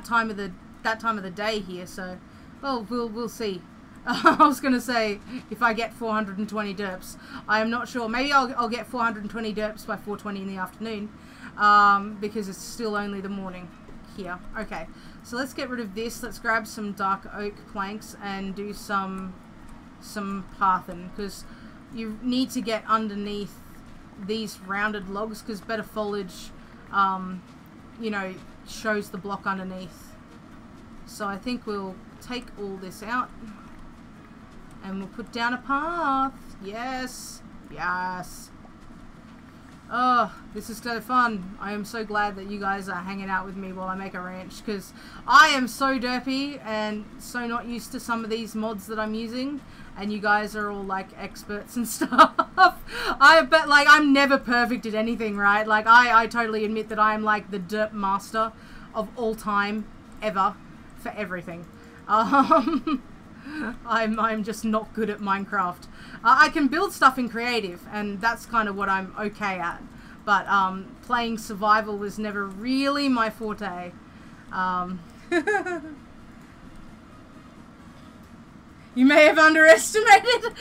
time of the day here. So, well, we'll see. I was going to say, if I get 420 derps. I am not sure. Maybe I'll get 420 derps by 4:20 in the afternoon. Because it's still only the morning here. Okay, so let's get rid of this. Let's grab some dark oak planks and do some pathing, because you need to get underneath these rounded logs, because better foliage, you know, shows the block underneath. So I think we'll take all this out and we'll put down a path. Yes, yes. Oh, this is so fun. I am so glad that you guys are hanging out with me while I make a ranch, because I am so derpy and so not used to some of these mods that I'm using, and you guys are all like experts and stuff. But like, I'm never perfect at anything, right? Like, I totally admit that I am like the derp master of all time, ever, for everything. I'm just not good at Minecraft. I can build stuff in creative, and that's kind of what I'm okay at. But playing survival was never really my forte. You may have underestimated.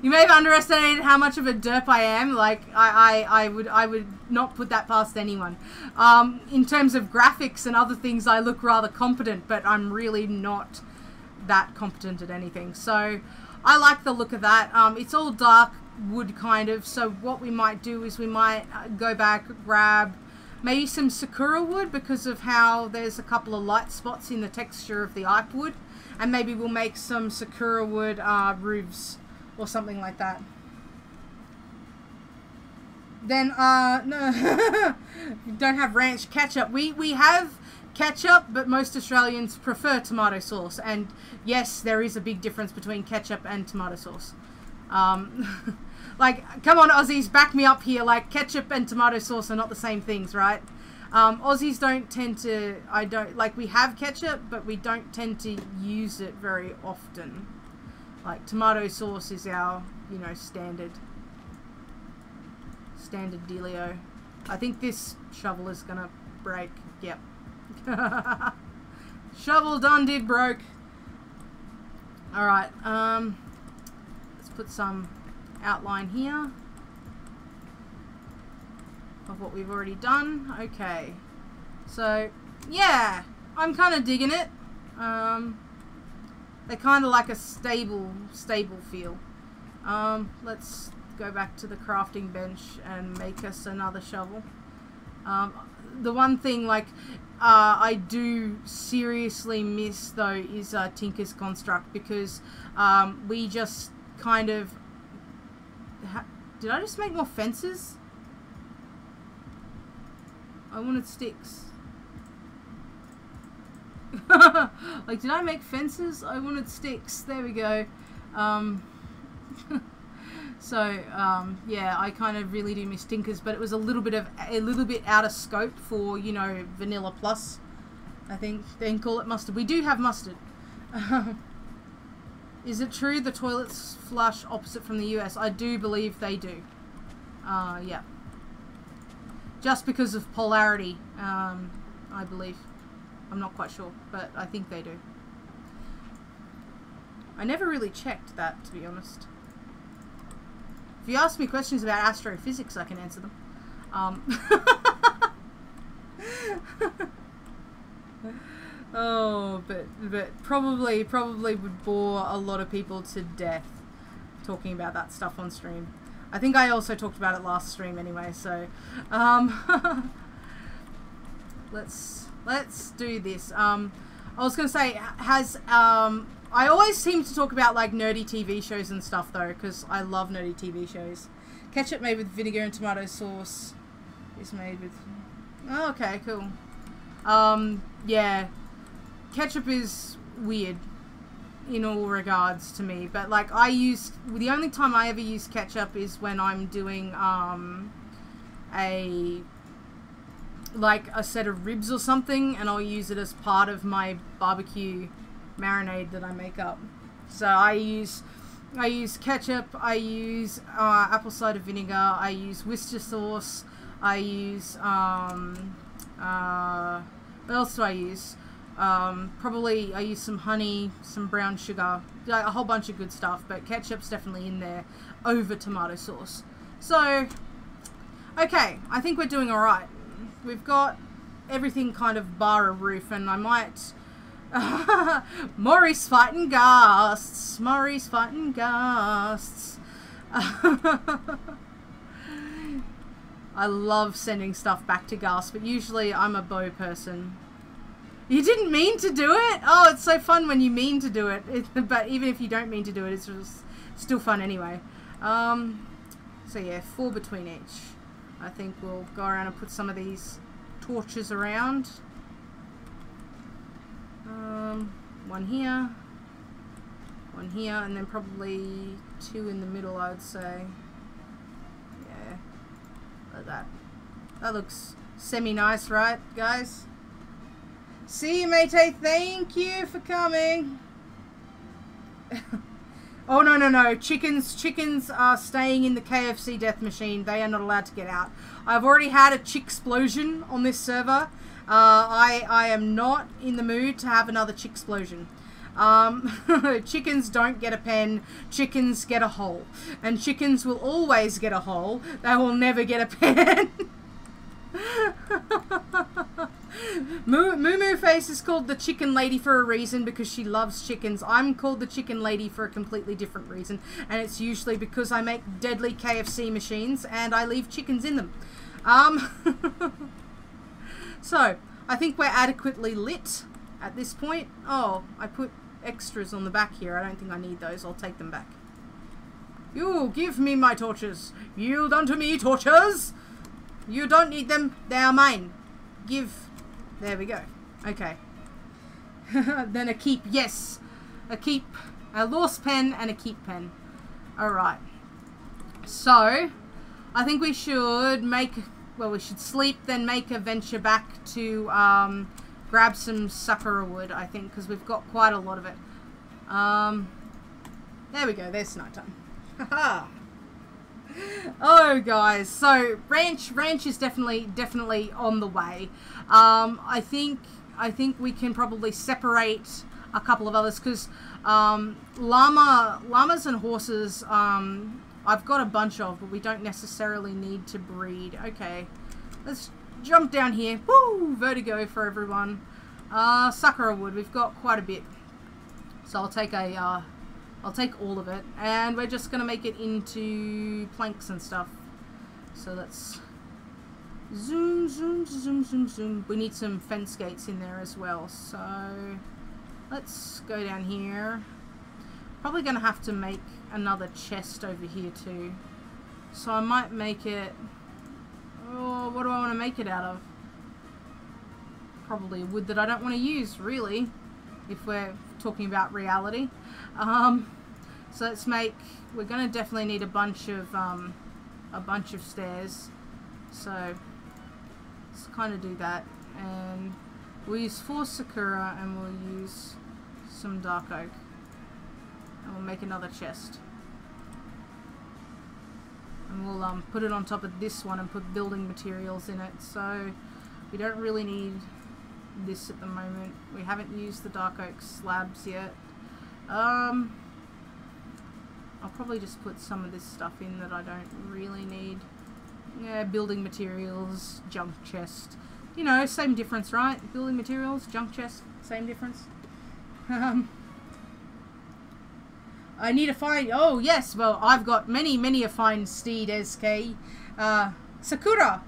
You may have underestimated how much of a derp I am. Like, I would not put that past anyone. In terms of graphics and other things, I look rather competent, but I'm really not that competent at anything. So I like the look of that. It's all dark wood kind of, so what we might do is we might go back, grab maybe some sakura wood, because of how there's a couple of light spots in the texture of the ipe wood, and maybe we'll make some sakura wood roofs or something like that. Then no, we don't have ranch ketchup. We have ketchup, but most Australians prefer tomato sauce, and yes, there is a big difference between ketchup and tomato sauce. Like, come on, Aussies, back me up here. Like, ketchup and tomato sauce are not the same things, right? Aussies don't tend to, we have ketchup, but we don't tend to use it very often. Like, tomato sauce is our, you know, standard dealio. I think this shovel is gonna break. Yep. Shovel done did broke. Alright, let's put some outline here of what we've already done. Okay, so yeah, I'm kind of digging it. They're kind of like a stable feel. Let's go back to the crafting bench and make us another shovel. The one thing, like, I do seriously miss though is Tinker's Construct, because we just kind of did I just make more fences? I wanted sticks. Like, did I make fences? I wanted sticks. There we go. So yeah, I kind of really do miss Tinkers, but it was a little bit out of scope for, you know, Vanilla Plus, I think they can call it mustard. We do have mustard. Is it true the toilets flush opposite from the US? I do believe they do. Yeah. Just because of polarity, I believe. I'm not quite sure, but I think they do. I never really checked that, to be honest. If you ask me questions about astrophysics, I can answer them. Oh, but probably would bore a lot of people to death talking about that stuff on stream. I think I also talked about it last stream anyway, so let's do this. I was gonna say, I always seem to talk about like nerdy TV shows and stuff though, because I love nerdy TV shows. Ketchup made with vinegar and tomato sauce is made with... Oh, okay, cool. Yeah. Ketchup is weird in all regards to me, but like the only time I ever use ketchup is when I'm doing a set of ribs or something, and I'll use it as part of my barbecue marinade that I make up. So I use ketchup, I use apple cider vinegar, I use Worcester sauce, I use what else do I use? Probably I use some honey, some brown sugar, a whole bunch of good stuff, but ketchup's definitely in there over tomato sauce. So, okay, I think we're doing alright. We've got everything kind of bar a roof, and I might... Maury's fighting ghasts. Maury's fighting ghasts. I love sending stuff back to Gus, but usually I'm a bow person. You didn't mean to do it? Oh, it's so fun when you mean to do it. But even if you don't mean to do it, it's just still fun anyway. So yeah, 4 between each. I think we'll go around and put some of these torches around. 1 here. 1 here, and then probably 2 in the middle, I'd say. Yeah. Like that. That looks semi-nice, right, guys? See you, mate. Thank you for coming. Oh, no, no, no. Chickens are staying in the KFC death machine. They are not allowed to get out. I've already had a chick explosion on this server. I am not in the mood to have another chick explosion. Chickens don't get a pen. Chickens get a hole. And chickens will always get a hole. They will never get a pen. Moo Face is called the chicken lady for a reason, because she loves chickens. I'm called the chicken lady for a completely different reason, and it's usually because I make deadly KFC machines and I leave chickens in them. So I think we're adequately lit at this point. Oh, I put extras on the back here. I don't think I need those. I'll take them back. You give me my torches. Yield unto me, torches. You don't need them. They are mine. Give. There we go. Okay. Then a keep. Yes. A keep. A lost pen and a keep pen. Alright. So, I think we should make... Well, we should sleep, then make a venture back to grab some sakura wood, I think, because we've got quite a lot of it. There we go. There's nighttime. Haha. Oh, guys, so ranch is definitely on the way. I think we can probably separate a couple of others, because llamas and horses I've got a bunch of, but we don't necessarily need to breed. Okay, let's jump down here. Woo! Vertigo for everyone. Sakura wood, we've got quite a bit, so I'll take all of it, and we're just going to make it into planks and stuff. So let's zoom, zoom, zoom, zoom, zoom. We need some fence gates in there as well, so let's go down here. Probably going to have to make another chest over here too. So I might make it... Oh, what do I want to make it out of? Probably wood that I don't want to use, really, if we're talking about reality. So let's make... We're going to definitely need a bunch of stairs. So let's kind of do that, and we'll use 4 sakura, and we'll use some dark oak, and we'll make another chest, and we'll put it on top of this one and put building materials in it. So we don't really need this at the moment. We haven't used the dark oak slabs yet. I'll probably just put some of this stuff in that I don't really need. Yeah, building materials, junk chest. You know, same difference, right? Building materials, junk chest, same difference. I need to find... Oh, yes, well, I've got many a fine steed, SK. Sakura.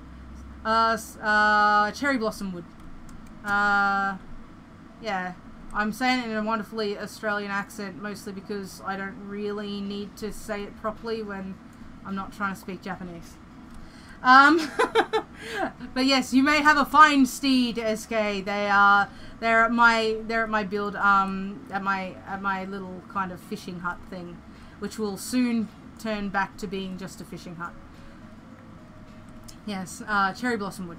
Cherry blossom wood. Yeah. I'm saying it in a wonderfully Australian accent, mostly because I don't really need to say it properly when I'm not trying to speak Japanese. But yes, you may have a fine steed, SK. They're at my build, at my little kind of fishing hut thing, which will soon turn back to being just a fishing hut. Yes, cherry blossom wood.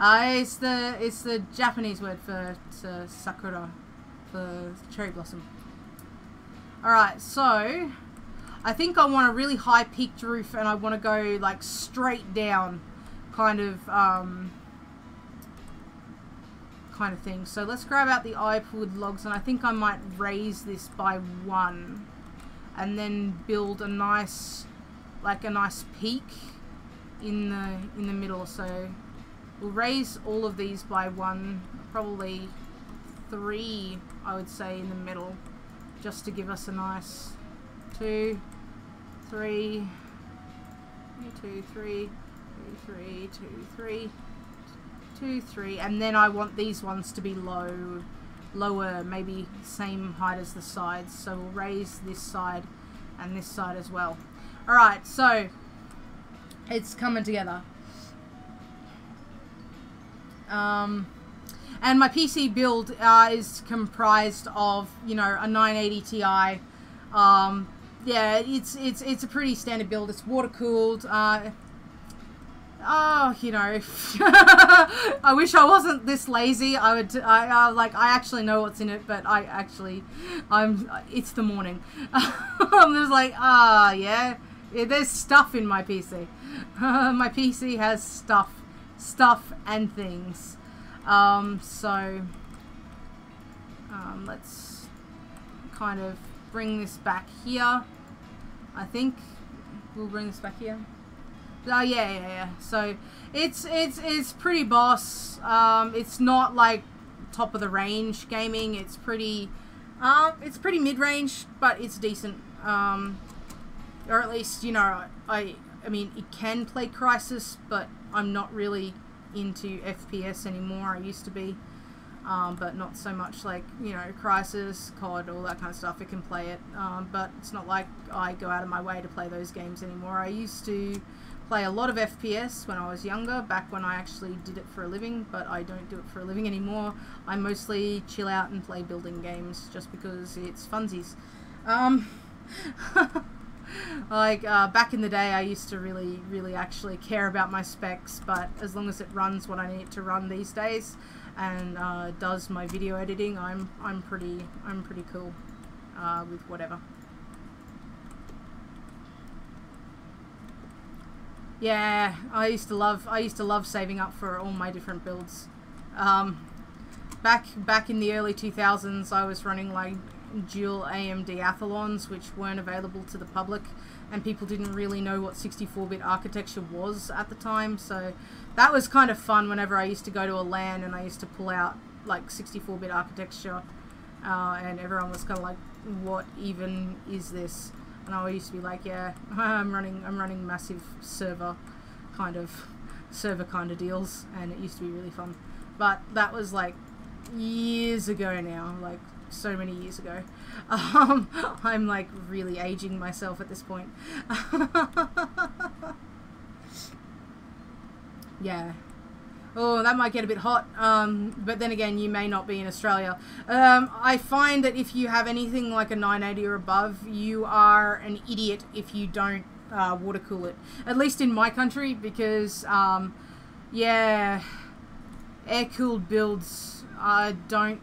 It's the Japanese word for sakura, for cherry blossom. Alright, so I think I want a really high peaked roof, and I want to go like straight down, kind kind of thing. So let's grab out the iPod logs, and I think I might raise this by 1 and then build a nice, like a nice peak in the middle. So we'll raise all of these by 1, probably 3 I would say in the middle, just to give us a nice 2, 3, 2, 3, 2, 3, 2, 3, 2, 3, and then I want these ones to be lower, maybe same height as the sides. So we'll raise this side and this side as well. Alright, so it's coming together. And my PC build is comprised of, you know, a 980 Ti. Yeah, it's a pretty standard build. It's water cooled. Oh, you know, I wish I wasn't this lazy. I actually know what's in it, but it's the morning. I'm just like, yeah, there's stuff in my PC. My PC has stuff and things. Let's kind of bring this back here. I think we'll bring this back here. Oh yeah. So it's pretty boss. It's not like top of the range gaming. It's pretty mid-range, but it's decent. Or at least, you know, I mean, it can play Crysis, but I'm not really into FPS anymore. I used to be, but not so much, like, you know, Crysis, COD, all that kind of stuff. It can play it, but it's not like I go out of my way to play those games anymore. I used to play a lot of FPS when I was younger, back when I actually did it for a living, but I don't do it for a living anymore. I mostly chill out and play building games just because it's funsies. Like, back in the day, I used to really actually care about my specs, but as long as it runs what I need it to run these days, and does my video editing, I'm pretty cool with whatever. Yeah, I used to love saving up for all my different builds. Back in the early 2000s, I was running like dual AMD Athlons, which weren't available to the public, and people didn't really know what 64-bit architecture was at the time. So that was kind of fun whenever I used to go to a LAN and I used to pull out like 64-bit architecture, and everyone was kind of like, what even is this? And I used to be like, yeah, I'm running massive server kind of deals, and it used to be really fun. But that was like years ago now, like so many years ago. I'm like really aging myself at this point. Yeah. Oh, that might get a bit hot, but then again, you may not be in Australia. I find that if you have anything like a 980 or above, you are an idiot if you don't water cool it. At least in my country, because yeah, air-cooled builds don't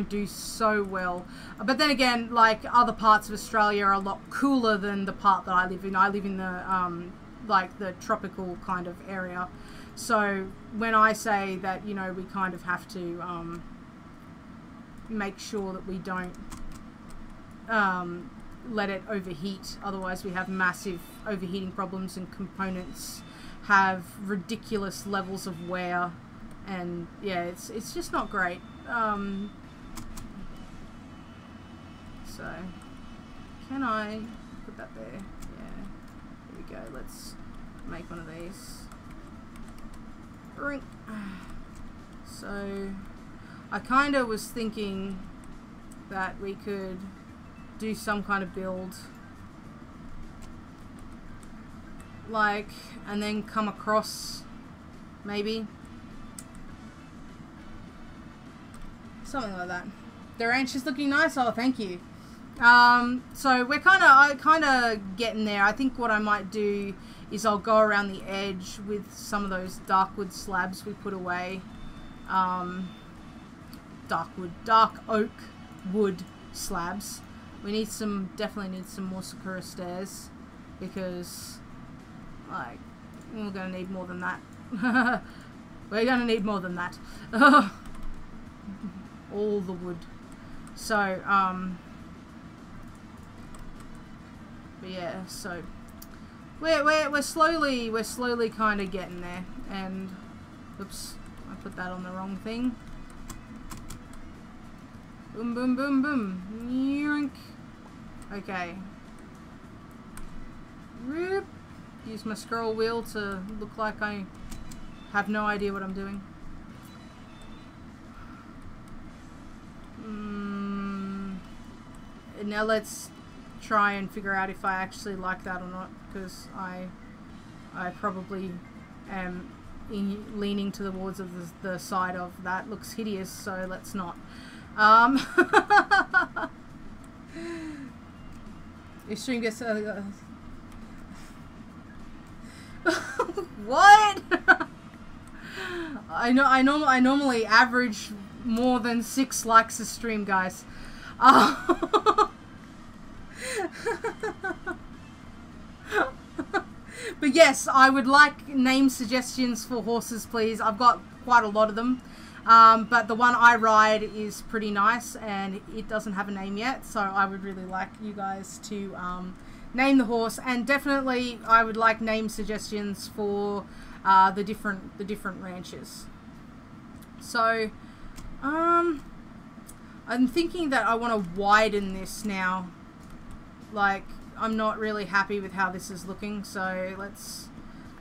do so well. But then again, like, other parts of Australia are a lot cooler than the part that I live in. I live in the like the tropical kind of area. So when I say that, you know, we kind of have to make sure that we don't let it overheat, otherwise we have massive overheating problems, and components have ridiculous levels of wear, and yeah, it's just not great. So can I put that there? Yeah, here we go. Let's make one of these. So I kind of was thinking that we could do some kind of build, like, and then come across, maybe something like that. The ranch is looking nice. Oh, thank you. So we're kind of getting there. I think what I might do is I'll go around the edge with some of those dark wood slabs we put away. Dark oak wood slabs. We need definitely need some more Sakura stairs, because, like, we're gonna need more than that. We're gonna need more than that. all the wood. So, but yeah, so we're slowly kind of getting there. And oops, I put that on the wrong thing. Boom, boom, boom, boom. Yoink. Okay. Whoop. Use my scroll wheel to look like I have no idea what I'm doing. Now let's try and figure out if I actually like that or not, because I probably am leaning towards the side of that looks hideous, so let's not. Your stream gets what? I normally average more than 6 likes a stream, guys. But yes, I would like name suggestions for horses, please. I've got quite a lot of them. But the one I ride is pretty nice and it doesn't have a name yet, so I would really like you guys to name the horse, and definitely I would like name suggestions for the different ranches. So I'm thinking that I want to widen this now. Like, I'm not really happy with how this is looking, so let's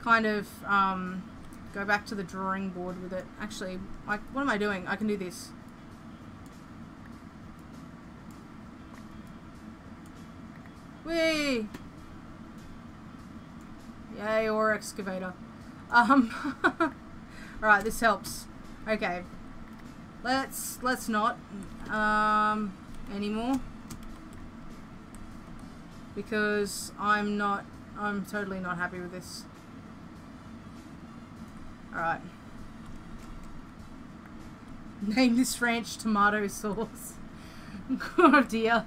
kind of go back to the drawing board with it. Actually, what am I doing? I can do this. Whee! Yay, or excavator. Alright, this helps. Okay. Let's not anymore. Because I'm totally not happy with this. Alright. Name this ranch tomato sauce. Oh dear.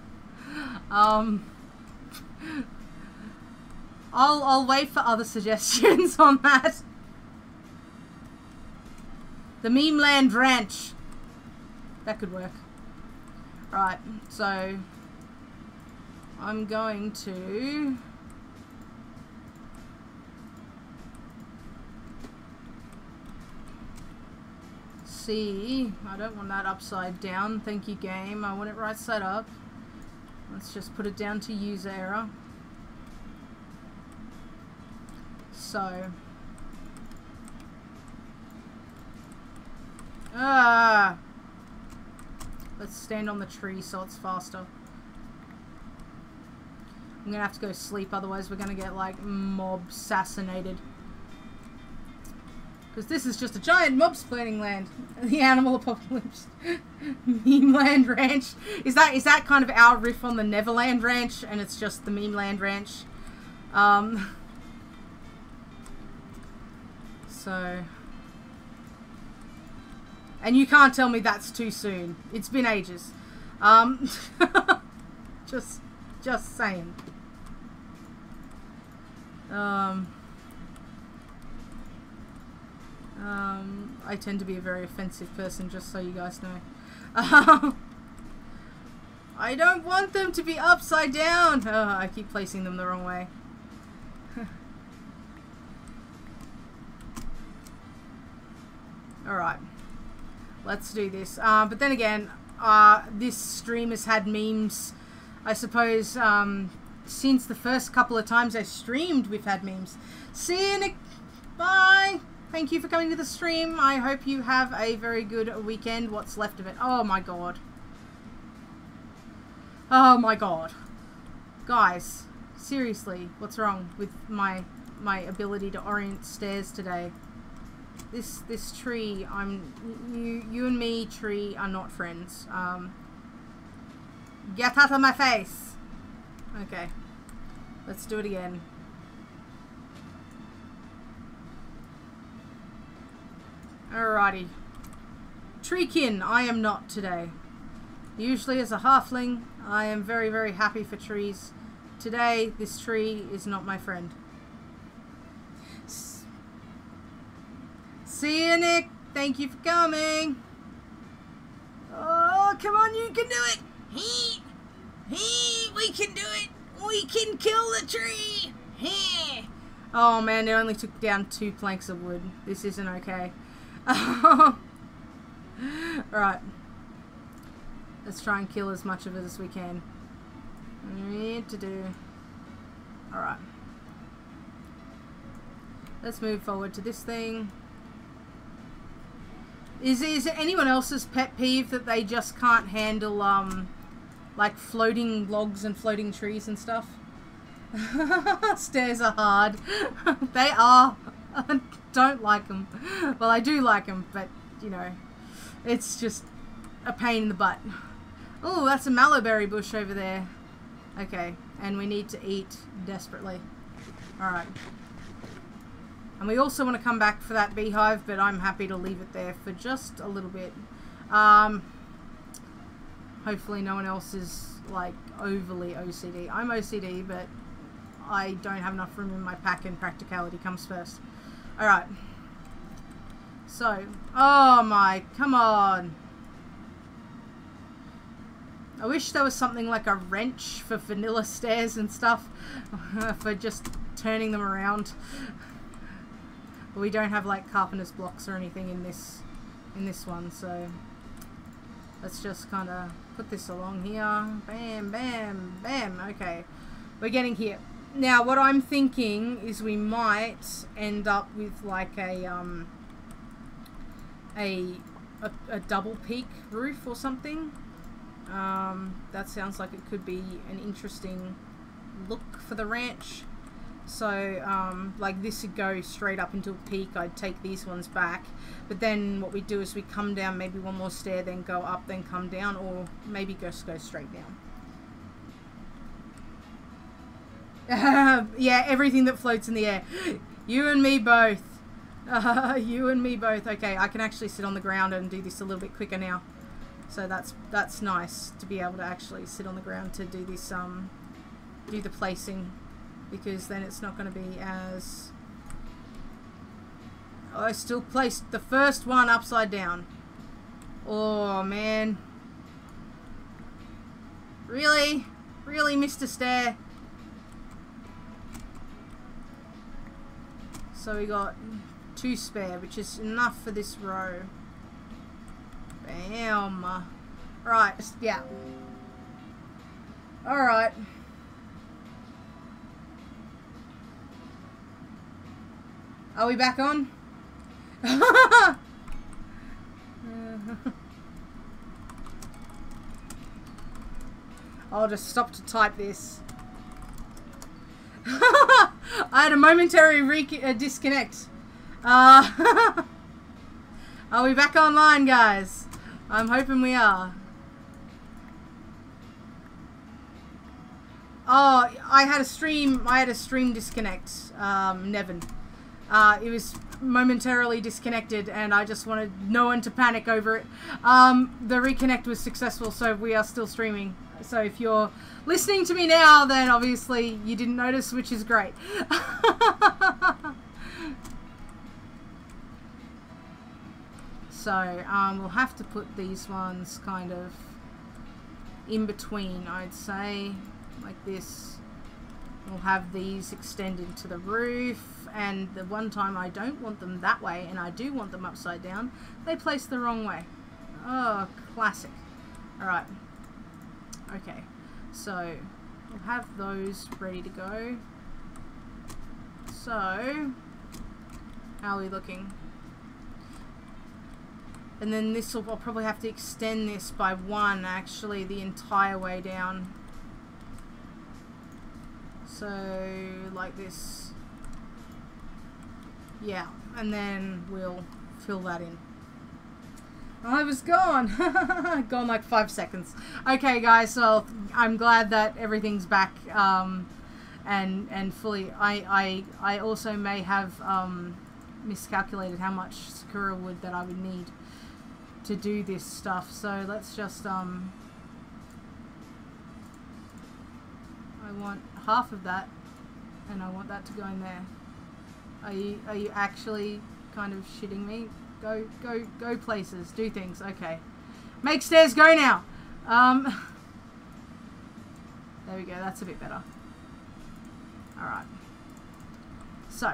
I'll wait for other suggestions on that. The Meme Land Ranch. That could work. Right, so I'm going to see. I don't want that upside down. Thank you, game. I want it right side up. Let's just put it down to user error. So let's stand on the tree so it's faster. I'm gonna have to go sleep, otherwise we're gonna get like mob assassinated. Because this is just a giant mob spawning land. The animal apocalypse. Meme Land Ranch. Is that kind of our riff on the Neverland Ranch, and it's just the Meme Land Ranch? So, and you can't tell me that's too soon. It's been ages. Just saying. I tend to be a very offensive person, just so you guys know. I don't want them to be upside down. I keep placing them the wrong way. Alright. Let's do this. But then again, this stream has had memes, I suppose, since the first couple of times I streamed, we've had memes. See you, Nick. Bye. Thank you for coming to the stream. I hope you have a very good weekend. What's left of it. Oh my god. Oh my god. Guys, seriously, what's wrong with my ability to orient stairs today? This tree, you and me, tree, are not friends. Get out of my face. Okay. Let's do it again. Alrighty. Treekin, I am not today. Usually as a halfling, I am very, very happy for trees. Today, this tree is not my friend. See you, Nick. Thank you for coming. Oh. come on, you can do it. We can do it. We can kill the tree. Oh man, it only took down 2 planks of wood. This isn't okay. Right. Let's try and kill as much of it as we can. Alright. Let's move forward to this thing. Is it anyone else's pet peeve that they just can't handle, like floating logs and floating trees and stuff? Stairs are hard. They are. I don't like them. Well, I do like them, but, you know, it's just a pain in the butt. Oh, that's a mallowberry bush over there. Okay, and we need to eat desperately. Alright. And we also want to come back for that beehive, but I'm happy to leave it there for just a little bit. Hopefully no one else is, like, overly OCD. I'm OCD, but I don't have enough room in my pack, and practicality comes first. Alright. So, oh my, come on. I wish there was something like a wrench for vanilla stairs and stuff, for just turning them around. But we don't have like carpenter's blocks or anything in this one, so let's just kind of put this along here. Bam, bam, bam. Okay, we're getting here. Now, what I'm thinking is we might end up with like a double peak roof or something. That sounds like it could be an interesting look for the ranch. So, like this would go straight up into a peak. I'd take these ones back, but then what we do is we come down maybe one more stair, then go up, then come down, or maybe just go straight down. Yeah, everything that floats in the air. You and me both. You and me both. Okay, I can actually sit on the ground and do this a little bit quicker now. So that's nice to be able to actually sit on the ground to do this, do the placing, because then it's not going to be as... Oh, I still placed the first one upside down. Oh man. Really? Really, Mr. Stair? So we got 2 spare, which is enough for this row. Bam. Right, yeah. Alright. Are we back on? I'll just stop to type this. I had a momentary disconnect. Are we back online, guys? I'm hoping we are. Oh, I had a stream disconnect, Nevin. It was momentarily disconnected, and I just wanted no one to panic over it. The reconnect was successful, so we are still streaming. So if you're listening to me now, then obviously you didn't notice, which is great. So we'll have to put these ones kind of in between, I'd say, like this. We'll have these extended to the roof, and the one time I don't want them that way and I do want them upside down, they place the wrong way. Oh, classic. Alright. Okay, so we'll have those ready to go. So, how are we looking? And then this will, I'll probably have to extend this by 1 actually the entire way down. So, like this. Yeah, and then we'll fill that in. I was gone. Gone like 5 seconds. Okay, guys, so I'm glad that everything's back and fully. I also may have miscalculated how much sakura wood that I would need to do this stuff. So let's just I want half of that, and I want that to go in there. Are you actually kind of shitting me? Go places, do things. Okay, make stairs go now. There we go, that's a bit better. Alright. So.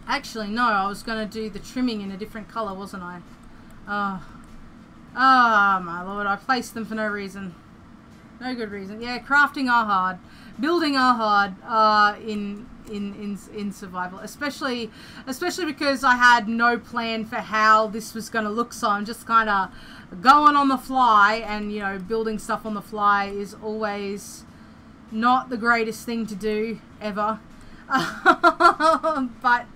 Actually, no, I was going to do the trimming in a different colour, wasn't I? Oh, my lord, I placed them for no reason. No good reason. Yeah, crafting are hard. Building are hard in survival. Especially because I had no plan for how this was going to look, so I'm just kind of going on the fly, and, you know, building stuff on the fly is always not the greatest thing to do, ever. But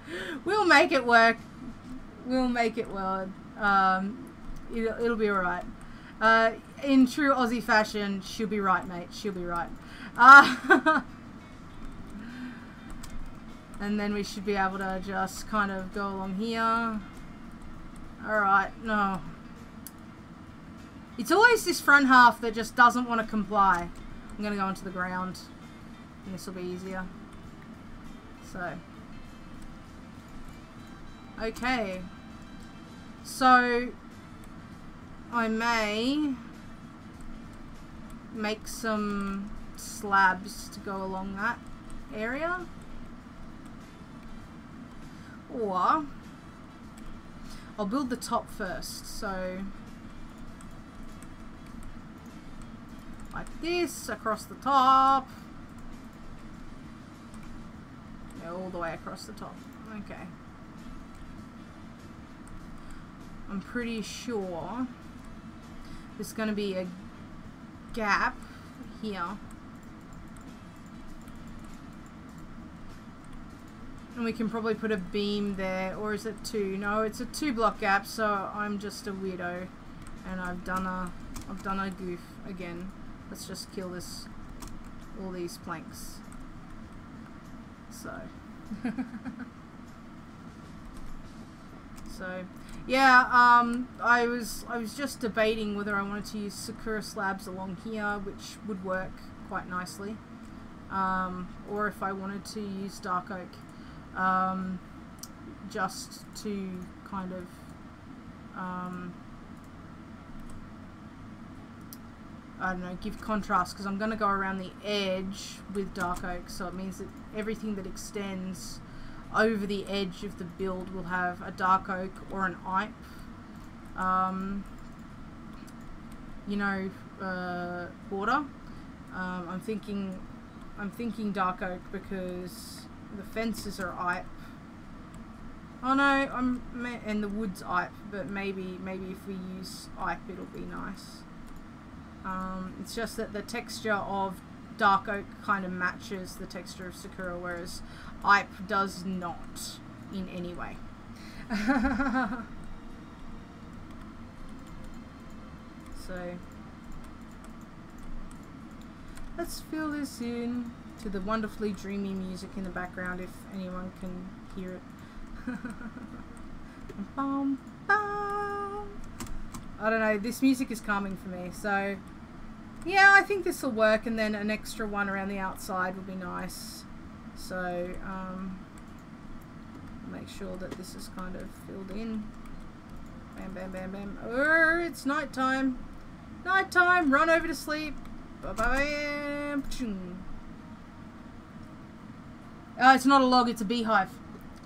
we'll make it work. We'll make it work. It'll be alright. In true Aussie fashion, she'll be right, mate. She'll be right. And then we should be able to just kind of go along here. Alright, no. It's always this front half that just doesn't want to comply. I'm going to go onto the ground. And this will be easier. So. Okay. So, I may make some slabs to go along that area. Or, I'll build the top first. So, like this, across the top. Yeah, all the way across the top. Okay. I'm pretty sure there's going to be a gap here. And we can probably put a beam there. Or is it 2? No, it's a 2-block gap, so I'm just a weirdo. And I've done a goof again. Let's just kill all these planks. So. So, yeah, I was just debating whether I wanted to use Sakura slabs along here, which would work quite nicely, or if I wanted to use dark oak, just to kind of, I don't know, give contrast, because I'm going to go around the edge with dark oak, so it means that everything that extends over the edge of the build will have a dark oak or an ipe. You know, border. I'm thinking dark oak because the fences are ipe. Oh no, and the wood's ipe, but maybe if we use ipe it'll be nice. It's just that the texture of dark oak kind of matches the texture of Sakura, whereas ipe does not in any way. So let's fill this in to the wonderfully dreamy music in the background, if anyone can hear it. Bum, bum. I don't know, this music is calming for me, so yeah, I think this will work, and then an extra one around the outside would be nice. So, make sure that this is kind of filled in. Bam, bam, bam, bam. Oh, it's night time. Night time, run over to sleep. Ba-bam. It's not a log, it's a beehive.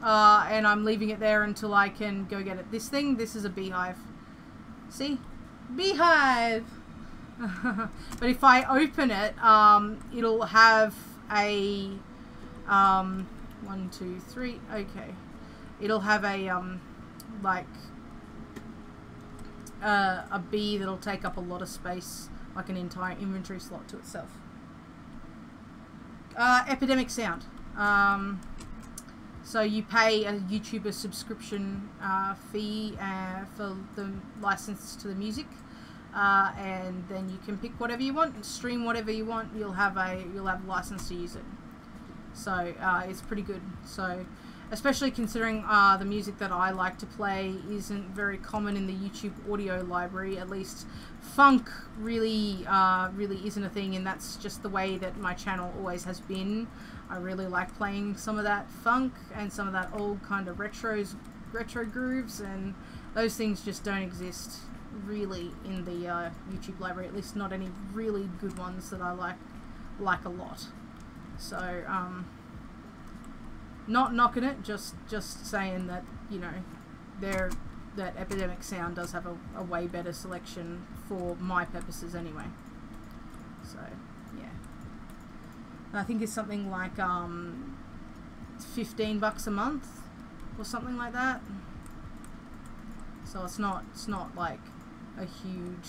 And I'm leaving it there until I can go get it. This is a beehive. See? Beehive! But if I open it, it'll have a 1, 2, 3. Okay, it'll have a like a bee that'll take up a lot of space, like an entire inventory slot to itself. Epidemic sound. So you pay a YouTuber subscription fee for the license to the music. And then you can pick whatever you want and stream whatever you want. You'll have a license to use it. So it's pretty good. So especially considering the music that I like to play isn't very common in the YouTube audio library. At least funk really isn't a thing, and that's just the way that my channel always has been. I really like playing some of that funk and some of that old kind of retro grooves, and those things just don't exist really in the YouTube library, at least not any really good ones that I like a lot. So not knocking it, just saying that, you know, that Epidemic Sound does have a way better selection for my purposes anyway. So yeah, and I think it's something like $15 a month or something like that. So it's not like a huge,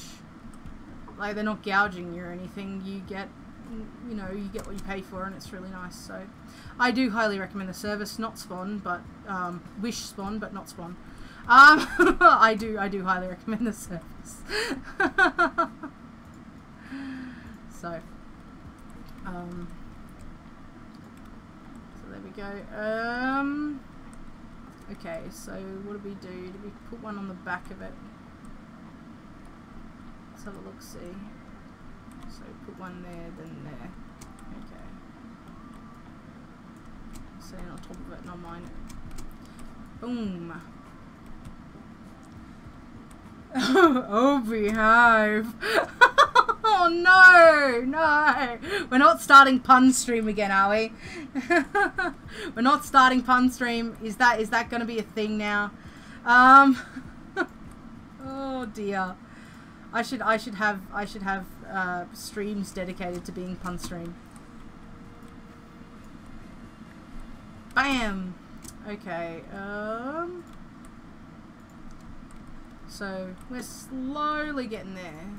like, they're not gouging you or anything. You get, you know, you get what you pay for, and it's really nice. So I do highly recommend the service. Not Spawn, but wish Spawn, but not Spawn. I do highly recommend the service. So there we go. Okay, so what did we do? Did we put one on the back of it? Let's have a look, see. So put one there, then there. Okay. So on top of it, not mine. Boom. Oh, behave. Oh no! We're not starting pun stream again, are we? We're not starting pun stream. Is that going to be a thing now? Oh dear. I should have streams dedicated to being pun stream. Bam. Okay. So we're slowly getting there.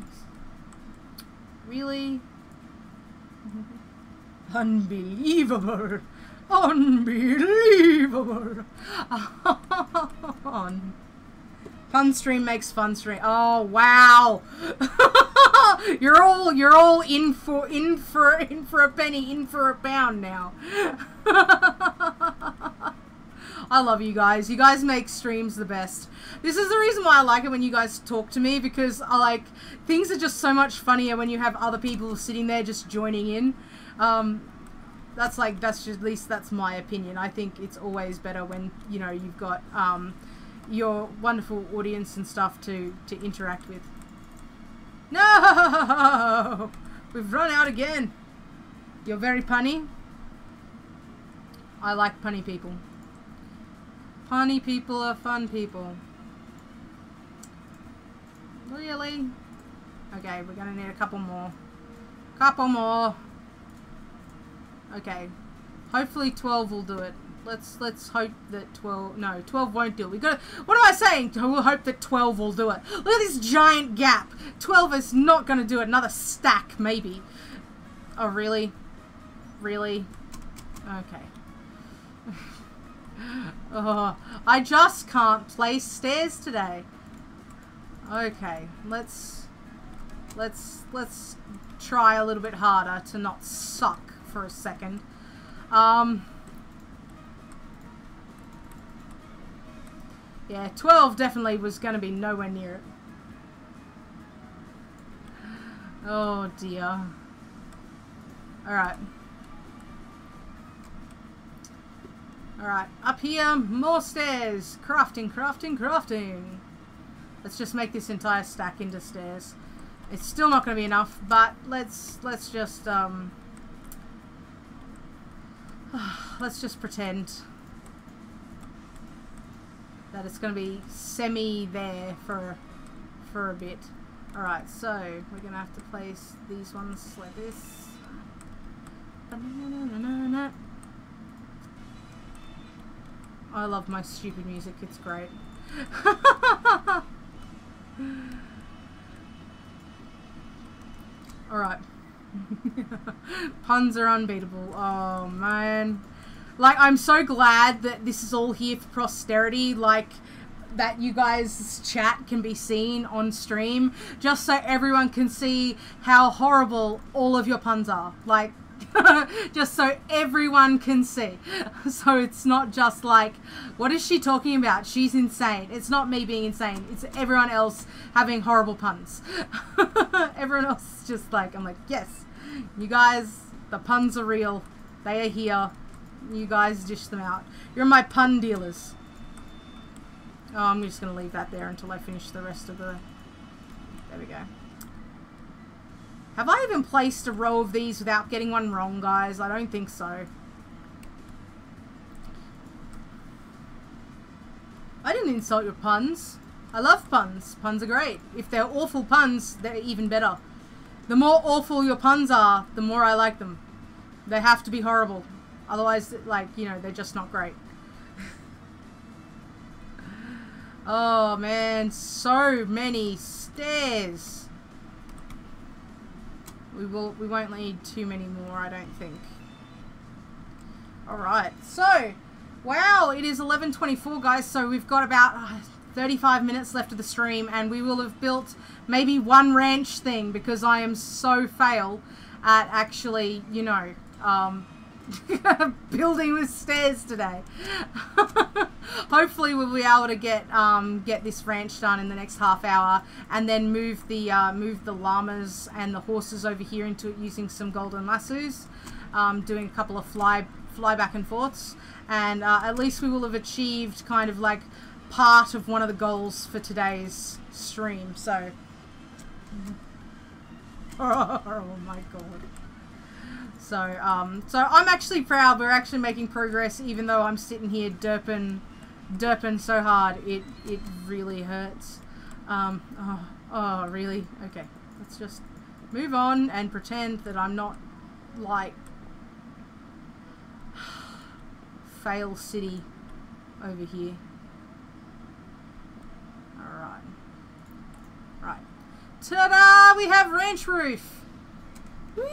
Really? Unbelievable. Unbelievable. Fun stream makes fun stream. Oh wow. You're all in for a penny, in for a pound now. I love you guys. You guys make streams the best. This is the reason why I like it when you guys talk to me, because I like, things are just so much funnier when you have other people sitting there just joining in. That's just, at least that's my opinion. I think it's always better when, you know, you've got your wonderful audience and stuff to interact with. No! We've run out again. You're very punny. I like punny people. Punny people are fun people. Really? Okay, we're gonna need a couple more. Couple more. Okay. Hopefully 12 will do it. Let's hope that 12... No, 12 won't do it. We got. What am I saying? We'll hope that 12 will do it. Look at this giant gap. 12 is not gonna do it. Another stack, maybe. Oh, really? Really? Okay. Oh, I just can't place stairs today. Okay, let's try a little bit harder to not suck for a second. Yeah, 12 definitely was going to be nowhere near it. Oh dear. Alright. Alright, up here, more stairs. Crafting, crafting, crafting. Let's just make this entire stack into stairs. It's still not going to be enough, but let's just pretend that it's going to be semi there for a bit. Alright, so we're going to have to place these ones like this. I love my stupid music, it's great. Alright. Puns are unbeatable. Oh man. Like, I'm so glad that this is all here for posterity, like, that you guys' chat can be seen on stream, just so everyone can see how horrible all of your puns are. Like, just so everyone can see. So it's not just like, what is she talking about? She's insane. It's not me being insane. It's everyone else having horrible puns. Everyone else is just like, I'm like, yes, you guys, the puns are real. They are here. You guys dish them out. You're my pun dealers. Oh, I'm just going to leave that there until I finish the rest of the There we go. Have I even placed a row of these without getting one wrong, guys? I don't think so. I didn't insult your puns. I love puns. Puns are great. If they're awful puns, they're even better. The more awful your puns are, the more I like them. They have to be horrible. Otherwise, like, you know, they're just not great. Oh, man. So many stairs. We won't need too many more, I don't think. Alright. So, wow, it is 11:24, guys. So we've got about 35 minutes left of the stream, and we will have built maybe one ranch thing, because I am so fail at actually, you know, building with stairs today. Hopefully we'll be able to get this ranch done in the next half hour, and then move the llamas and the horses over here into it using some golden lassos, doing a couple of fly back and forths, and at least we will have achieved kind of like part of one of the goals for today's stream. So oh my god. So so I'm actually proud. We're actually making progress, even though I'm sitting here derping so hard it really hurts. Oh really? Okay, let's just move on and pretend that I'm not like fail city over here. Alright. Right. Ta-da! We have ranch roof! Whee!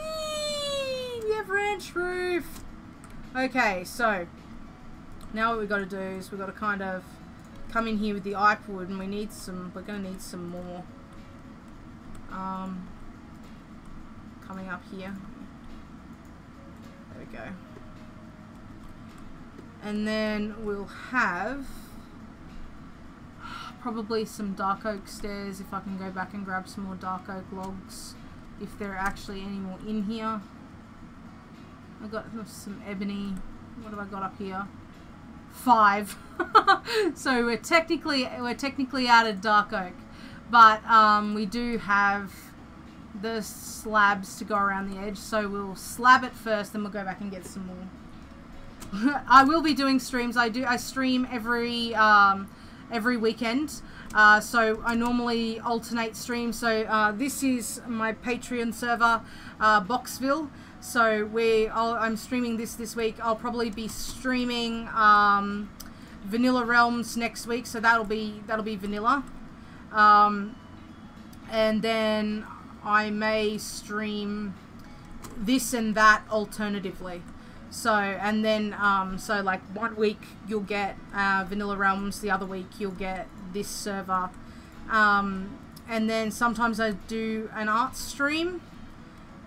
We have ranch roof! Okay, so now what we've got to do is we've got to kind of come in here with the iPod, and we're going to need some more. Coming up here. There we go. And then we'll have probably some dark oak stairs, if I can go back and grab some more dark oak logs, if there are actually any more in here. I've got some ebony. What have I got up here? 5. So we're technically out of dark oak, but we do have the slabs to go around the edge, so we'll slab it first, then we'll go back and get some more. I will be doing streams. I stream every weekend, so I normally alternate streams. So this is my Patreon server, Boxville. So I'm streaming this week. I'll probably be streaming VanillaREALMS next week, so that'll be vanilla, and then I may stream this and that alternatively. So, and then, so like 1 week you'll get VanillaREALMS, the other week you'll get this server. And then sometimes I do an art stream,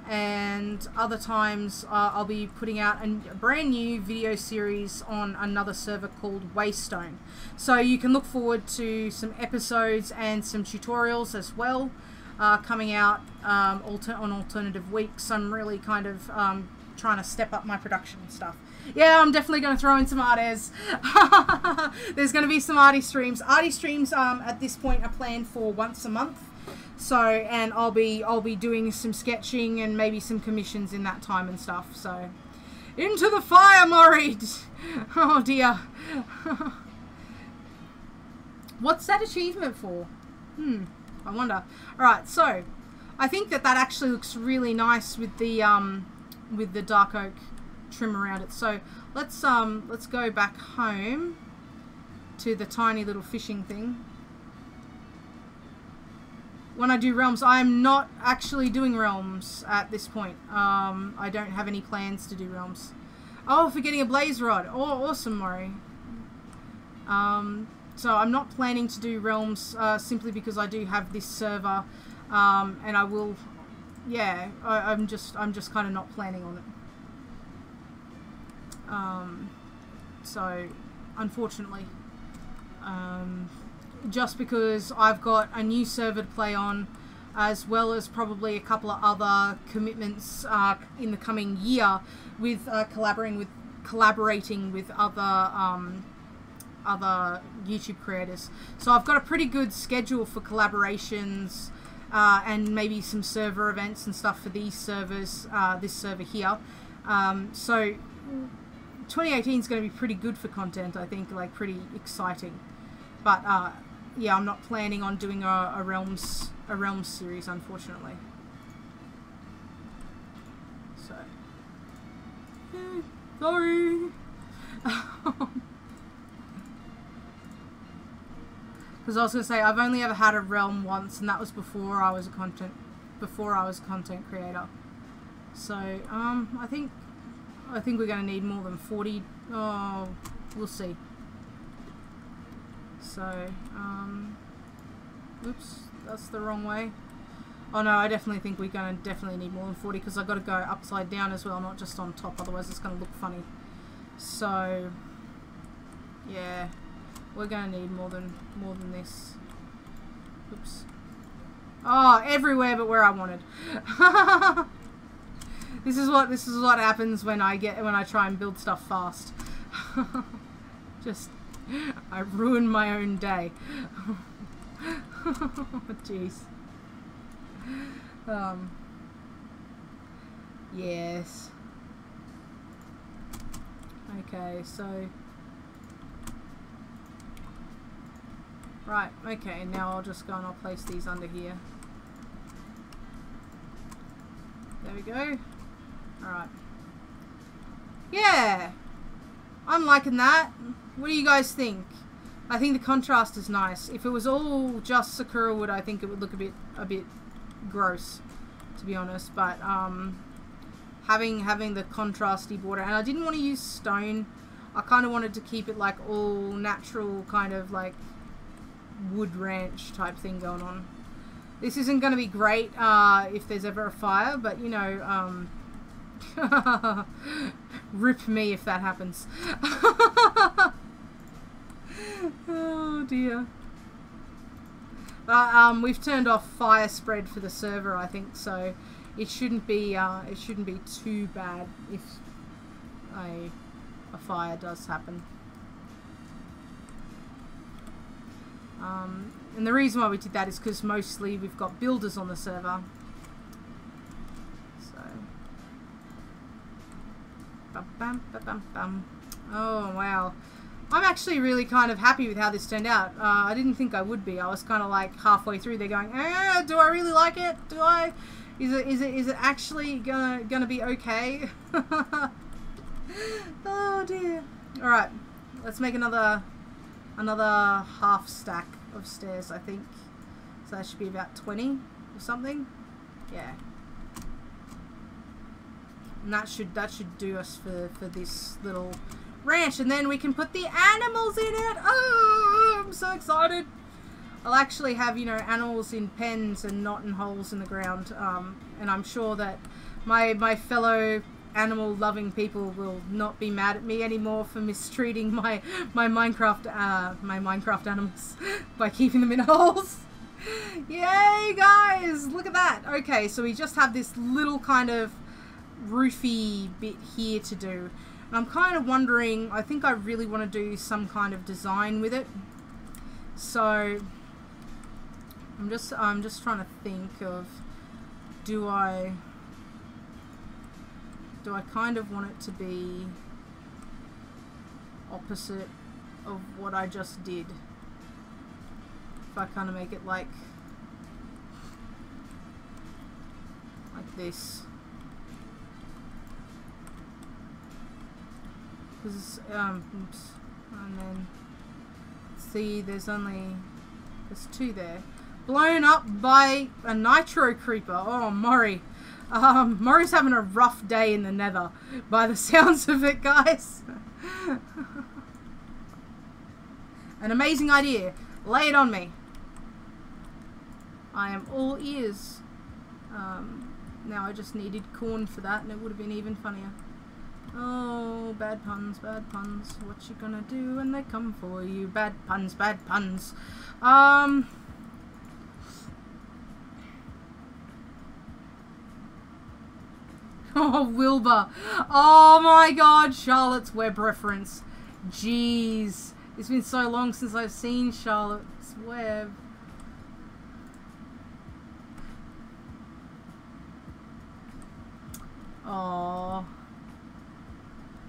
and other times I'll be putting out a brand new video series on another server called Waystone. So you can look forward to some episodes and some tutorials as well coming out on alternative weeks. I'm really kind of trying to step up my production stuff. Yeah, I'm definitely going to throw in some artists. There's going to be some arty streams. Arty streams at this point are planned for once a month. So, and I'll be doing some sketching and maybe some commissions in that time and stuff. So, into the fire, Maury! Oh dear. What's that achievement for? I wonder. Alright, so I think that actually looks really nice with the dark oak trim around it. So let's go back home to the tiny little fishing thing. When I do realms, I am not actually doing realms at this point. I don't have any plans to do realms. Oh, for getting a blaze rod. Oh, awesome, Maury. So I'm not planning to do realms simply because I do have this server, and I will. Yeah, I'm just kind of not planning on it. So, unfortunately, just because I've got a new server to play on, as well as probably a couple of other commitments in the coming year with collaborating with other YouTube creators. So I've got a pretty good schedule for collaborations and maybe some server events and stuff for these servers, this server here. So 2018 is going to be pretty good for content, I think, like pretty exciting. But yeah, I'm not planning on doing a Realms series, unfortunately. So, sorry. Because I was going to say, I've only ever had a realm once, and that was before I was a content creator. So, I think we're going to need more than 40. Oh, we'll see. So, oops, that's the wrong way. Oh no, I definitely think we're going to definitely need more than 40, because I've got to go upside down as well, not just on top, otherwise it's going to look funny. So, yeah. We're gonna need more than this. Oops. Oh, everywhere but where I wanted. This is what happens when I try and build stuff fast. Just I ruin my own day. Jeez. Yes. Okay, so right, okay, now I'll just go and I'll place these under here. There we go. Alright. Yeah! I'm liking that. What do you guys think? I think the contrast is nice. If it was all just Sakura wood, I think it would look a bit gross, to be honest. But having the contrasty border, and I didn't want to use stone. I kind of wanted to keep it like all natural, kind of like wood ranch type thing going on. This isn't going to be great if there's ever a fire, but you know, rip me if that happens. Oh dear. But we've turned off fire spread for the server, I think, so it shouldn't be too bad if a fire does happen. And the reason why we did that is because mostly we've got builders on the server. So, oh wow, I'm actually really kind of happy with how this turned out. I didn't think I would be. I was kind of like halfway through there going, do I really like it? Do I? Is it actually gonna be okay? Oh dear. All right, let's make another half stack of stairs, I think. So that should be about 20 or something. Yeah. And that should do us for this little ranch, and then we can put the animals in it. Oh, I'm so excited. I'll actually have, you know, animals in pens and not in holes in the ground. And I'm sure that my fellow animal loving people will not be mad at me anymore for mistreating my Minecraft animals by keeping them in holes. Yay guys, look at that. Okay, so we just have this little kind of roofy bit here to do, and I'm kind of wondering, I think I really want to do some kind of design with it. So I'm just trying to think of, do I kind of want it to be opposite of what I just did? If I kind of make it like this. Because, oops. And then, see, there's two there. Blown up by a nitro creeper. Oh, Murray. Murray's having a rough day in the nether, by the sounds of it, guys. An amazing idea. Lay it on me. I am all ears. Now I just needed corn for that, and it would have been even funnier. Oh, bad puns, bad puns. What you gonna do when they come for you? Bad puns, bad puns. Oh, Wilbur. Oh my god, Charlotte's Web reference. Jeez. It's been so long since I've seen Charlotte's Web.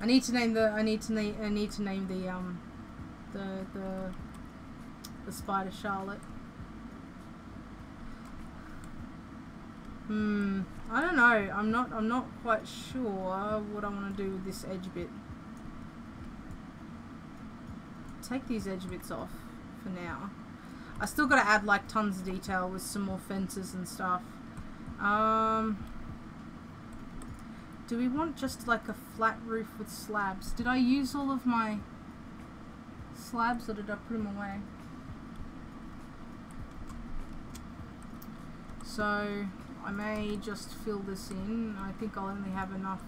I need to name the the spider Charlotte. I don't know. I'm not quite sure what I want to do with this edge bit. Take these edge bits off for now. I still got to add like tons of detail with some more fences and stuff. Do we want just like a flat roof with slabs? Did I use all of my slabs or did I put them away? So I may just fill this in. I think I'll only have enough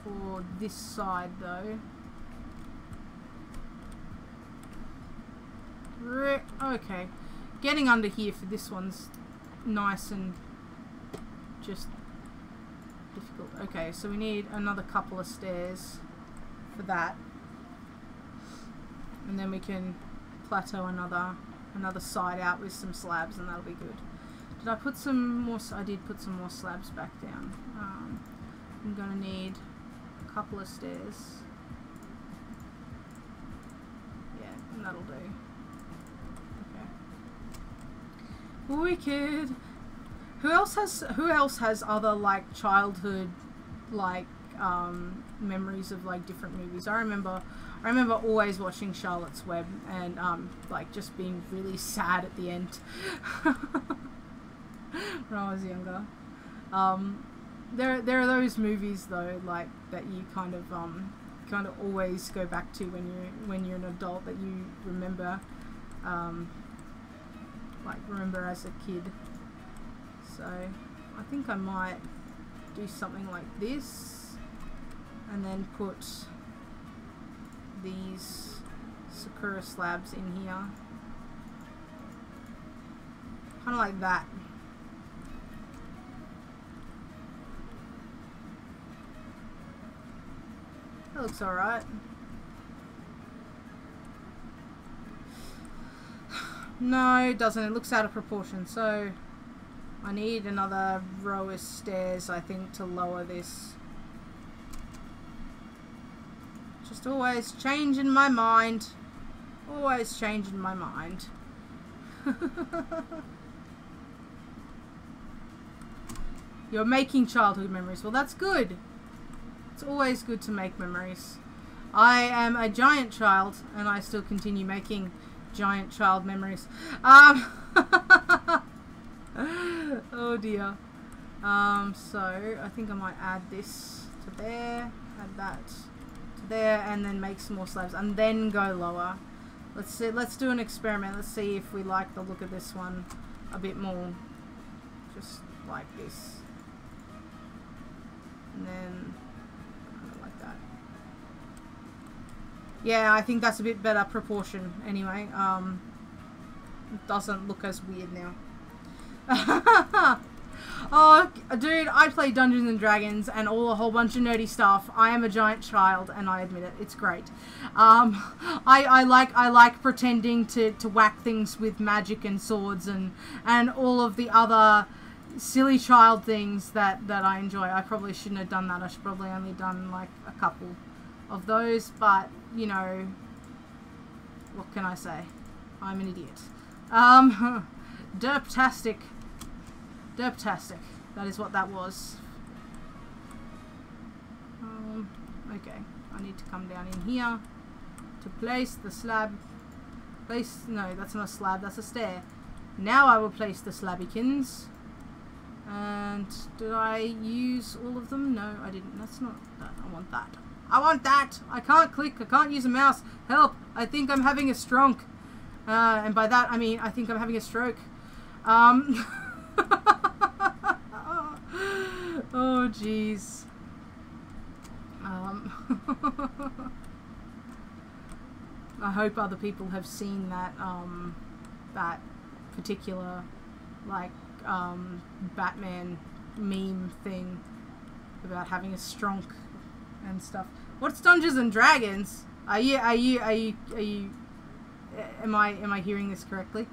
for this side though. Okay, getting under here for this one's nice and just difficult. Okay, so we need another couple of stairs for that, and then we can plateau another side out with some slabs, and that'll be good. Did I put some more? I did put some more slabs back down. I'm gonna need a couple of stairs. Yeah, and that'll do. Wicked. Who else has other like childhood like memories of like different movies? I remember always watching Charlotte's Web and like just being really sad at the end when I was younger. There are those movies though, like that you kind of always go back to when you're an adult, that you remember remember as a kid. So I think I might do something like this and then put these Sakura slabs in here, kind of like that. That looks alright. No, it doesn't. It looks out of proportion. So I need another row of stairs, I think, to lower this. Just always changing my mind. Always changing my mind. You're making childhood memories. Well, that's good. It's always good to make memories. I am a giant child, and I still continue making giant child memories. Oh dear. So I think I might add this to there, add that to there, and then make some more slabs, and then go lower. Let's see. Let's do an experiment. Let's see if we like the look of this one a bit more. Just like this, and then like that. Yeah, I think that's a bit better proportion anyway. It doesn't look as weird now. Oh, dude, I play Dungeons and Dragons and a whole bunch of nerdy stuff. I am a giant child, and I admit it. It's great. I like pretending to whack things with magic and swords and all of the other silly child things that I enjoy. I probably shouldn't have done that. I should probably only done like a couple of those, but you know, what can I say? I'm an idiot. Derptastic. Derptastic. That is what that was. Okay, I need to come down in here to place the slab. No, that's not a slab, that's a stair. Now I will place the slabbykins. And did I use all of them? No, I didn't. That's not that. I want that. I want that! I can't click. I can't use a mouse. Help! I think I'm having a stronk. And by that I mean I think I'm having a stroke. Oh jeez. I hope other people have seen that that particular like Batman meme thing about having a stronk and stuff. What's Dungeons and Dragons? Am I hearing this correctly?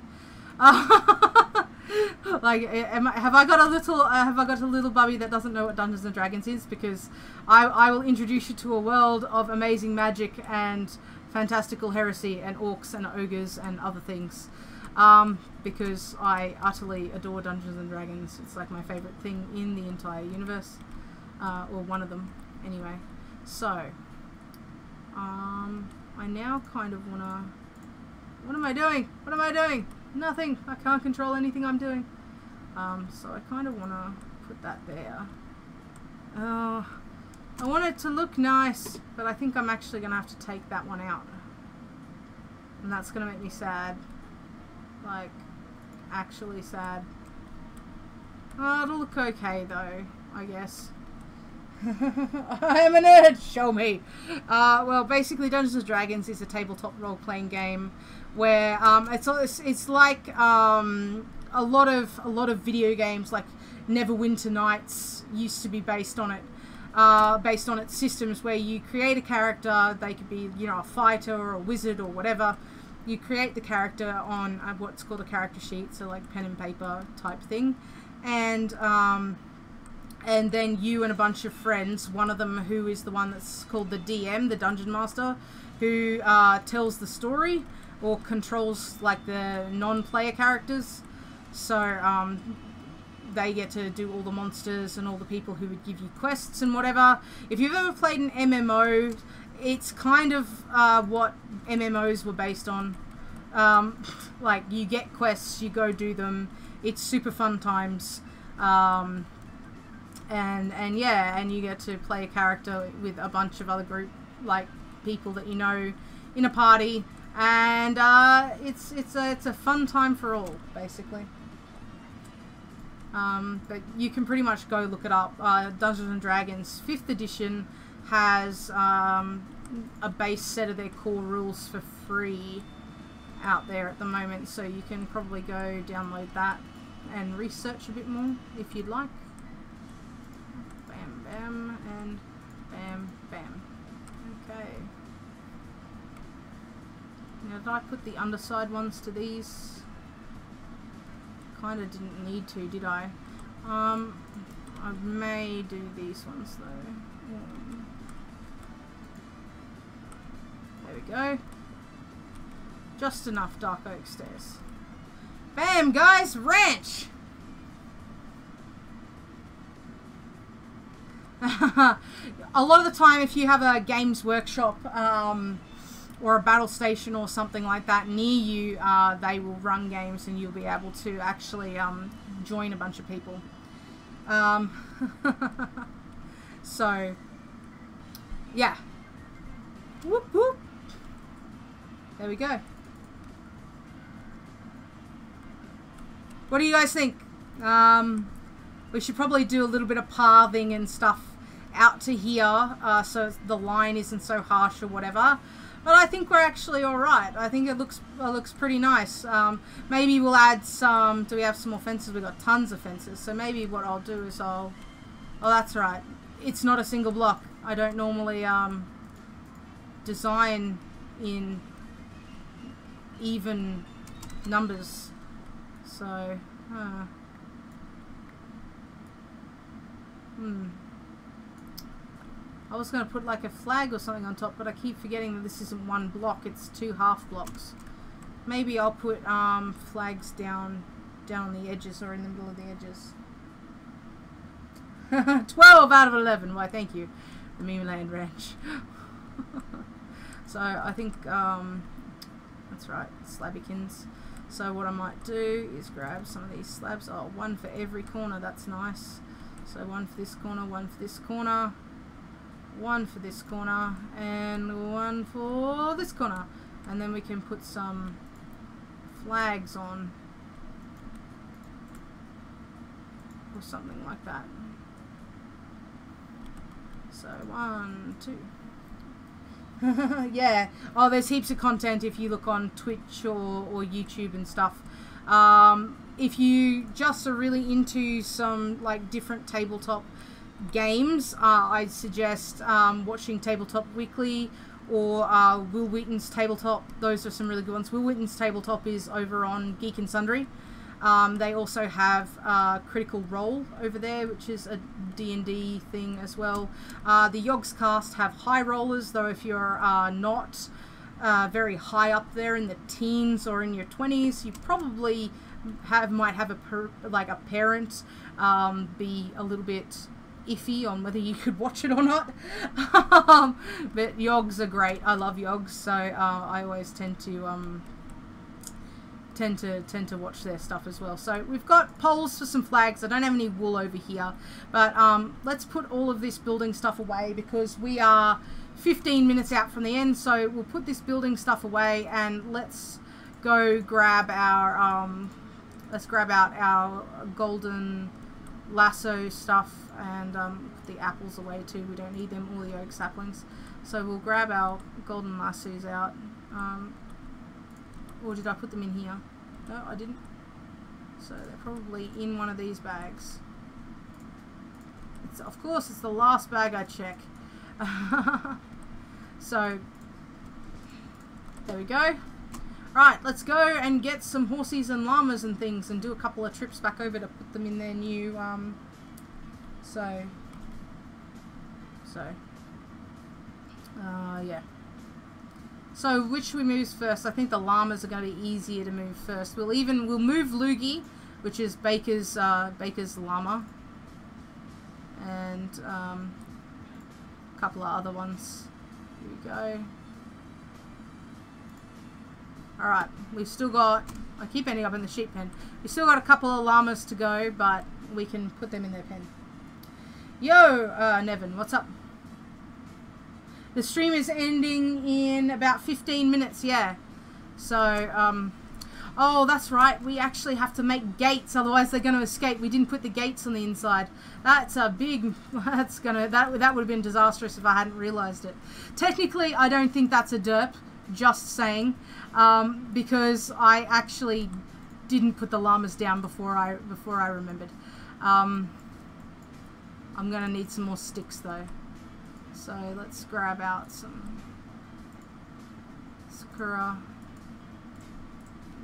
Like, have I got a little bubby that doesn't know what Dungeons and Dragons is? Because I will introduce you to a world of amazing magic and fantastical heresy and orcs and ogres and other things. Because I utterly adore Dungeons and Dragons. It's like my favorite thing in the entire universe, or one of them, anyway. So, I now kind of wanna. What am I doing? What am I doing? Nothing. I can't control anything I'm doing. So I kind of want to put that there. I want it to look nice, but I think I'm actually going to have to take that one out. And that's going to make me sad. Like, actually sad. Oh, it'll look okay though, I guess. I am a nerd! Show me! Well, basically Dungeons and Dragons is a tabletop role-playing game where it's like a lot of video games like Neverwinter Nights used to be based on it. Based on its systems where you create a character. They could be, you know, a fighter or a wizard or whatever. You create the character on what's called a character sheet, so like pen and paper type thing, and then you and a bunch of friends, one of them who is the one that's called the DM, the Dungeon Master, who tells the story or controls like the non-player characters. So they get to do all the monsters and all the people who would give you quests and whatever. If you've ever played an MMO, it's kind of what MMOs were based on. Like, you get quests, you go do them. It's super fun times. And yeah, and you get to play a character with a bunch of other people that you know in a party, and it's a fun time for all, basically. But you can pretty much go look it up. Dungeons and Dragons 5th edition has a base set of their core rules for free out there at the moment, so you can probably go download that and research a bit more if you'd like. Bam, bam, and bam, bam. Okay. Now, did I put the underside ones to these? Kind of didn't need to, did I? I may do these ones though. There we go. Just enough dark oak stairs. Bam, guys! Ranch! A lot of the time, if you have a Games Workshop or a battle station or something like that near you, they will run games and you'll be able to actually join a bunch of people. So, yeah. Whoop whoop. There we go. What do you guys think? We should probably do a little bit of pathing and stuff out to here, so the line isn't so harsh or whatever. But I think we're actually alright. I think it looks pretty nice. Maybe we'll add some... Do we have some more fences? We've got tons of fences. So maybe what I'll do is I'll... Oh, that's right. It's not a single block. I don't normally design in even numbers. So... I was going to put like a flag or something on top, but I keep forgetting that this isn't one block, it's 2 half blocks. Maybe I'll put flags down on the edges or in the middle of the edges. 12 out of 11, why thank you, the Meme Land Ranch. So I think, that's right, slabbykins. So what I might do is grab some of these slabs. Oh, one for every corner, that's nice. So one for this corner, one for this corner, one for this corner, and one for this corner. And then we can put some flags on, or something like that. So 1, 2. Yeah. Oh, there's heaps of content if you look on Twitch or YouTube and stuff. If you just are really into some like different tabletop games, I'd suggest watching Tabletop Weekly or Will Wheaton's Tabletop. Those are some really good ones. Will Wheaton's Tabletop is over on Geek and Sundry. They also have Critical Role over there, which is a D&D thing as well. The Yogs cast have high rollers, though if you're not very high up there in the teens or in your 20s, you probably might have a parent be a little bit iffy on whether you could watch it or not. But Yogs are great. I love Yogs, so I always tend to watch their stuff as well. So we've got poles for some flags. I don't have any wool over here, but let's put all of this building stuff away because we are 15 minutes out from the end. So we'll put this building stuff away and let's go grab our let's grab out our golden lasso stuff and put the apples away too. We don't need them, all the oak saplings. So we'll grab our golden lassos out. Or did I put them in here? No, I didn't. So they're probably in one of these bags. Of course, it's the last bag I check. So, there we go. Right, let's go and get some horses and llamas and things and do a couple of trips back over to put them in their new, yeah. So which we move first? I think the llamas are going to be easier to move first. We'll move Loogie, which is Baker's llama, and a couple of other ones. Here we go. All right, we've still got. I keep ending up in the sheep pen. We've still got a couple of llamas to go, but we can put them in their pen. Yo, Nevin, what's up? The stream is ending in about 15 minutes, yeah. So, oh, that's right. We actually have to make gates, otherwise they're going to escape. We didn't put the gates on the inside. That's a big, that would have been disastrous if I hadn't realized it. Technically, I don't think that's a derp, just saying, because I actually didn't put the llamas down before I remembered. I'm going to need some more sticks, though. So let's grab out some sakura,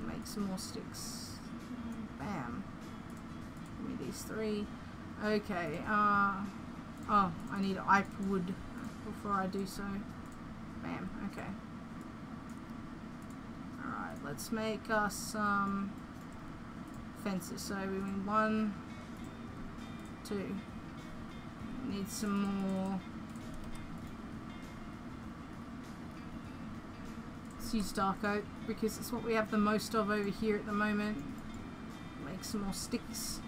make some more sticks. Bam. Give me these 3. Okay. Oh, I need ipe wood before I do so. Bam. Okay. Alright, let's make us some fences. So we need 1, 2. Need some more. Let's use dark oak because it's what we have the most of over here at the moment. Make some more sticks.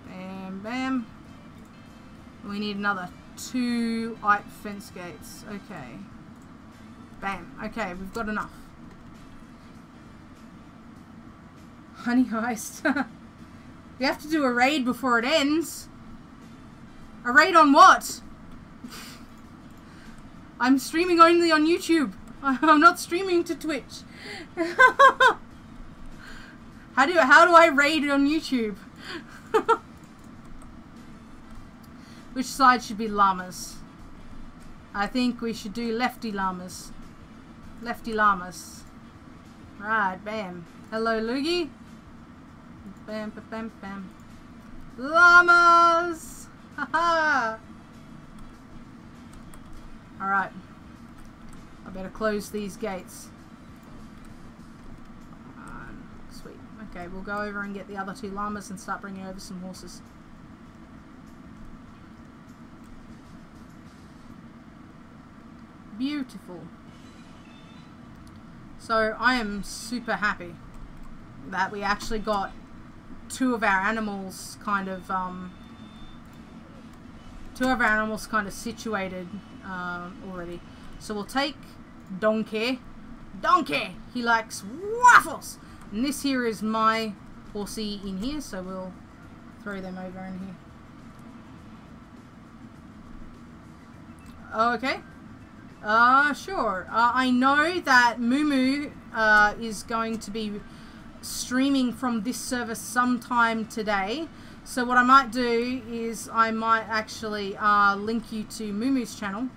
Bam, bam. We need another 2 ipe fence gates. Okay. Bam. Okay, we've got enough. Honey heist. We have to do a raid before it ends. A raid on what? I'm streaming only on YouTube. I'm not streaming to Twitch. How do I raid on YouTube? Which side should be llamas? I think we should do lefty llamas. Lefty llamas. Right, bam. Hello, Loogie. Bam, bam, bam, bam. Llamas! Haha! Alright. I better close these gates. Sweet. Okay, we'll go over and get the other 2 llamas and start bringing over some horses. Beautiful. So I am super happy that we actually got 2 of our animals kind of situated already. So we'll take Donkey. Donkey! He likes waffles! And this here is my horsey in here, so we'll throw them over in here. Oh, okay. Sure. I know that Mumu is going to be streaming from this server sometime today. So what I might do is I might actually link you to Mumu's channel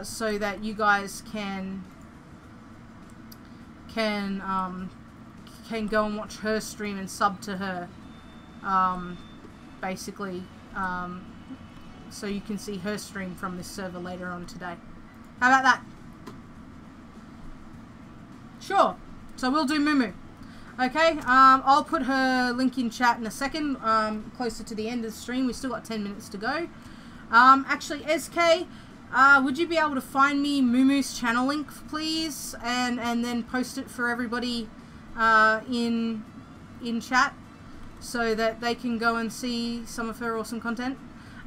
so that you guys can can go and watch her stream and sub to her, basically, so you can see her stream from this server later on today. How about that? Sure. So we'll do Moo. Okay, I'll put her link in chat in a second, closer to the end of the stream. We've still got 10 minutes to go. Actually, SK, would you be able to find me Moomoo's channel link, please, and then post it for everybody in chat so that they can go and see some of her awesome content.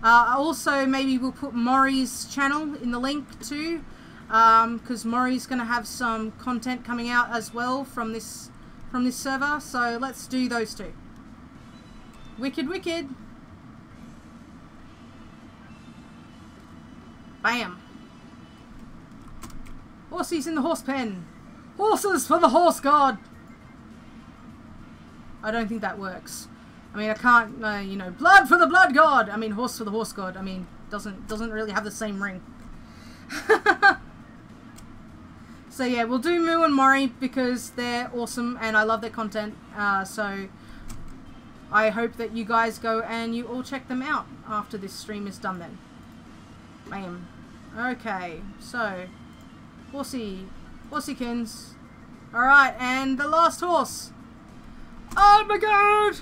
Also, maybe we'll put Maury's channel in the link too, because Maury's going to have some content coming out as well from this server. So let's do those two. Wicked, wicked. Bam. Horsey's in the horse pen. Horses for the horse god. I don't think that works. I mean, I can't, you know, blood for the blood god. I mean, horse for the horse god. I mean, doesn't really have the same ring. So yeah, we'll do Moo and Maury because they're awesome and I love their content. So I hope that you guys go and you all check them out after this stream is done then. Bam. Okay, so Horseykins. Alright, and the last horse. Oh my god!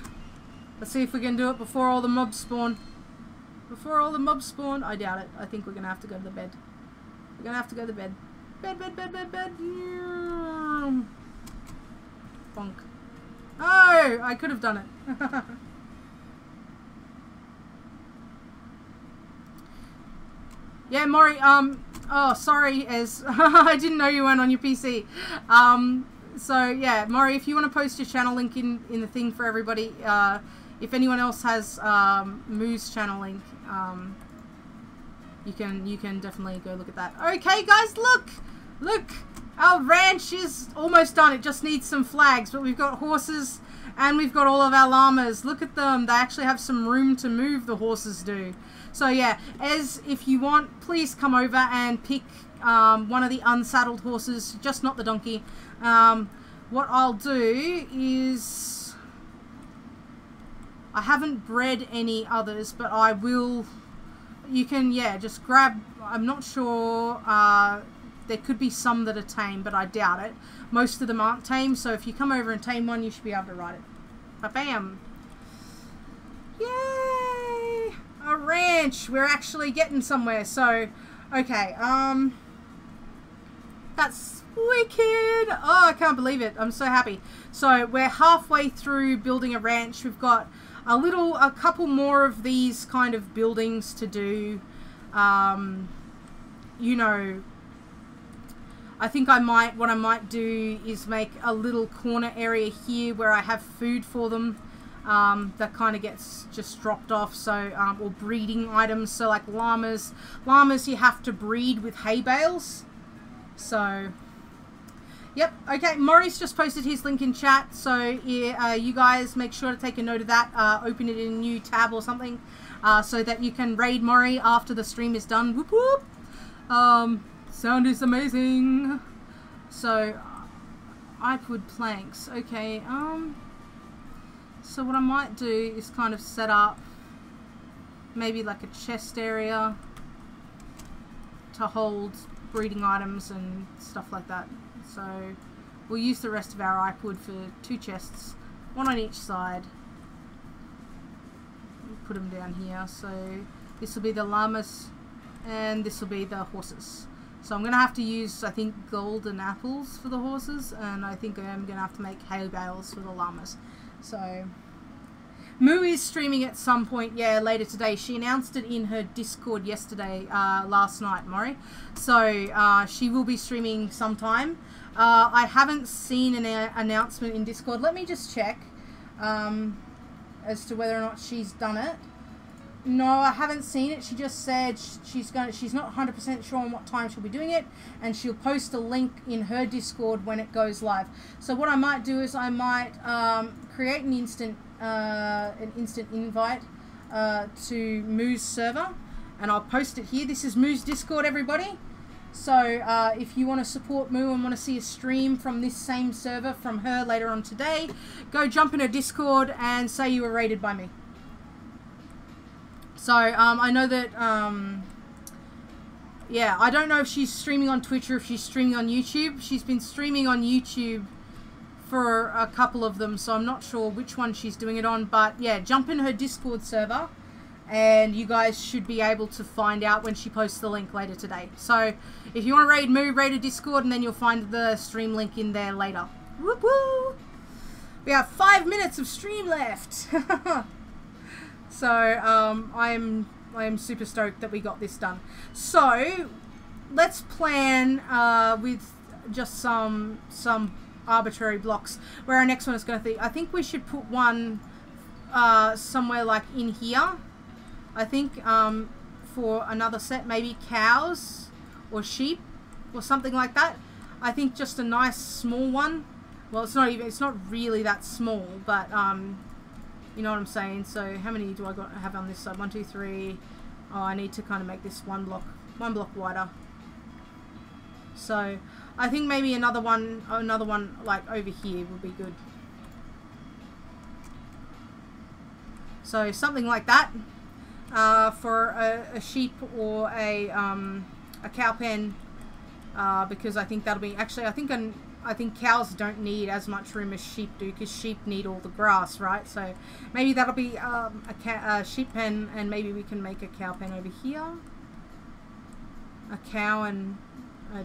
Let's see if we can do it before all the mobs spawn. Before all the mobs spawn. I doubt it. I think we're gonna have to go to the bed. We're gonna have to go to the bed. Bed. Bonk. Oh, I could have done it. Yeah, Maury, oh, sorry, as I didn't know you weren't on your PC. So, yeah, Maury, if you want to post your channel link in the thing for everybody, if anyone else has Moo's channel link, you can definitely go look at that. Okay, guys, look! Look! Our ranch is almost done. It just needs some flags, but we've got horses and we've got all of our llamas. Look at them. They actually have some room to move, the horses do. So yeah, if you want, please come over and pick one of the unsaddled horses, just not the donkey. What I'll do is, I haven't bred any others, but I will, you can, yeah, just grab, I'm not sure, there could be some that are tame, but I doubt it. Most of them aren't tame, so if you come over and tame one, you should be able to ride it. Ba-bam! Yay! A ranch! We're actually getting somewhere, so, okay, that's wicked! Oh, I can't believe it. I'm so happy. So, we're halfway through building a ranch. We've got a couple more of these kind of buildings to do. You know, I think what I might do is make a little corner area here where I have food for them. That kind of gets just dropped off, so, or breeding items, so like llamas you have to breed with hay bales, so, yep, okay, Maurice just posted his link in chat, so yeah, you guys make sure to take a note of that, open it in a new tab or something, so that you can raid Maury after the stream is done. Whoop whoop. Sound is amazing. So, iPod planks, okay, so what I might do is kind of set up maybe like a chest area to hold breeding items and stuff like that. So we'll use the rest of our iPod for 2 chests, one on each side. Put them down here. So this will be the llamas and this will be the horses. So I'm going to have to use, I think, golden apples for the horses, and I think I'm going to have to make hay bales for the llamas. So, Moo is streaming at some point, yeah, later today. She announced it in her Discord yesterday, last night, Maury. So, she will be streaming sometime. I haven't seen an announcement in Discord. Let me just check as to whether or not she's done it. No, I haven't seen it. She just said she's not 100% sure on what time she'll be doing it, and she'll post a link in her Discord when it goes live. So what I might do is I might create an instant invite to Moo's server, and I'll post it here. This is Moo's Discord, everybody. So if you want to support Moo and want to see a stream from this same server from her later on today, go jump in her Discord and say you were raided by me. So I know that, yeah, I don't know if she's streaming on Twitch or if she's streaming on YouTube. She's been streaming on YouTube for a couple of them, so I'm not sure which one she's doing it on. But yeah, jump in her Discord server and you guys should be able to find out when she posts the link later today. So if you want to raid Moo, raid a Discord, and then you'll find the stream link in there later. Whoop whoop! We have 5 minutes of stream left. So I am super stoked that we got this done. So let's plan with just some arbitrary blocks where our next one is going to be. I think we should put one somewhere like in here. I think for another set, maybe cows or sheep or something like that. I think just a nice small one. Well, it's not really that small, but you know what I'm saying. So how many do I have on this side? 1, 2, 3. Oh, I need to kind of make this one block wider. So I think maybe another one like over here would be good. So something like that for a sheep or a cow pen, because I think that'll be actually. I think cows don't need as much room as sheep do, because sheep need all the grass, right? So maybe that'll be a sheep pen, and maybe we can make a cow pen over here. A cow and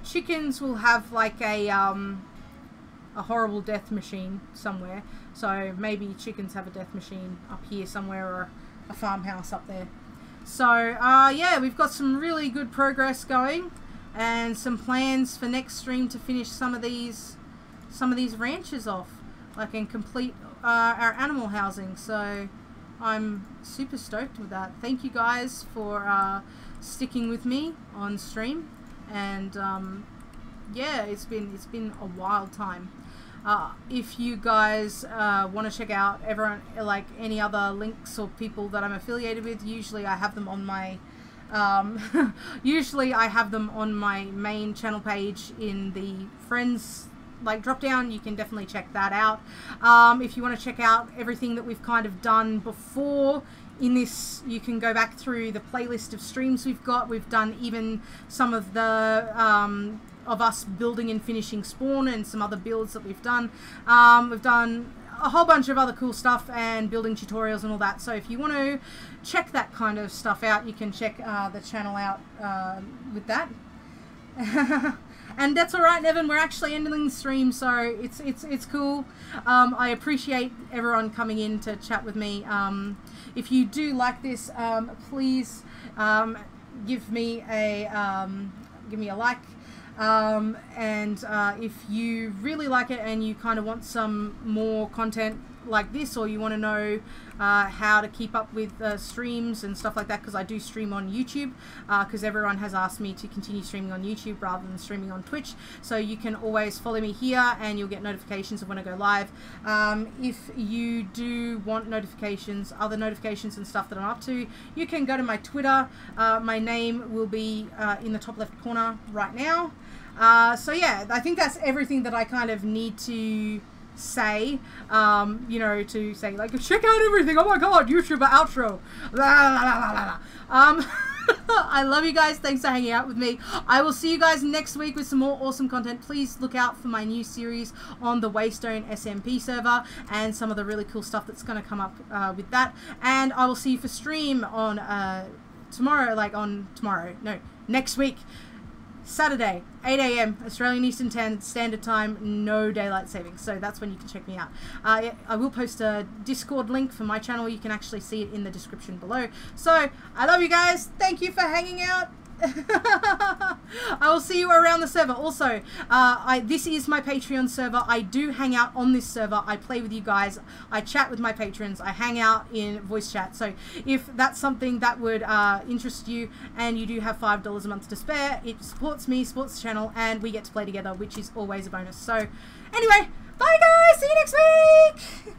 chickens will have like a horrible death machine somewhere. So maybe chickens have a death machine up here somewhere, or a farmhouse up there. So yeah, we've got some really good progress going, and some plans for next stream to finish some of these ranches off, like, and complete our animal housing. So I'm super stoked with that. Thank you guys for sticking with me on stream, and yeah, it's been a wild time. If you guys want to check out everyone, like any other links or people that I'm affiliated with, usually I have them on my usually I have them on my main channel page in the friends like drop down. You can definitely check that out. If you want to check out everything that we've kind of done before in this, you can go back through the playlist of streams we've got. We've done even some of the of us building and finishing spawn, and some other builds that we've done. We've done a whole bunch of other cool stuff and building tutorials and all that. So if you want to check that kind of stuff out, you can check the channel out with that. And that's all right, Evan. We're actually ending the stream, so it's cool. I appreciate everyone coming in to chat with me. If you do like this, please give me a like. And if you really like it and you kind of want some more content like this, or you want to know how to keep up with streams and stuff like that, because I do stream on YouTube, because everyone has asked me to continue streaming on YouTube rather than streaming on Twitch. So you can always follow me here and you'll get notifications of when I go live. If you do want notifications, other notifications and stuff that I'm up to, you can go to my Twitter. My name will be in the top left corner right now. So yeah, I think that's everything that I kind of need to say, you know, to say, like, check out everything. Oh my god, YouTuber outro. I love you guys. Thanks for hanging out with me. I will see you guys next week with some more awesome content. Please look out for my new series on the Waystone SMP server and some of the really cool stuff that's going to come up with that. And I will see you for stream on next week, Saturday, 8 AM Australian Eastern Standard Time, no daylight savings. So that's when you can check me out. I will post a Discord link for my channel. You can actually see it in the description below. So I love you guys. Thank you for hanging out. I will see you around the server. Also, this is my Patreon server. I do hang out on this server. I play with you guys. I chat with my patrons. I hang out in voice chat. So if that's something that would interest you, and you do have $5 a month to spare, it supports me, supports the channel, and we get to play together, which is always a bonus. So anyway, bye guys. See you next week.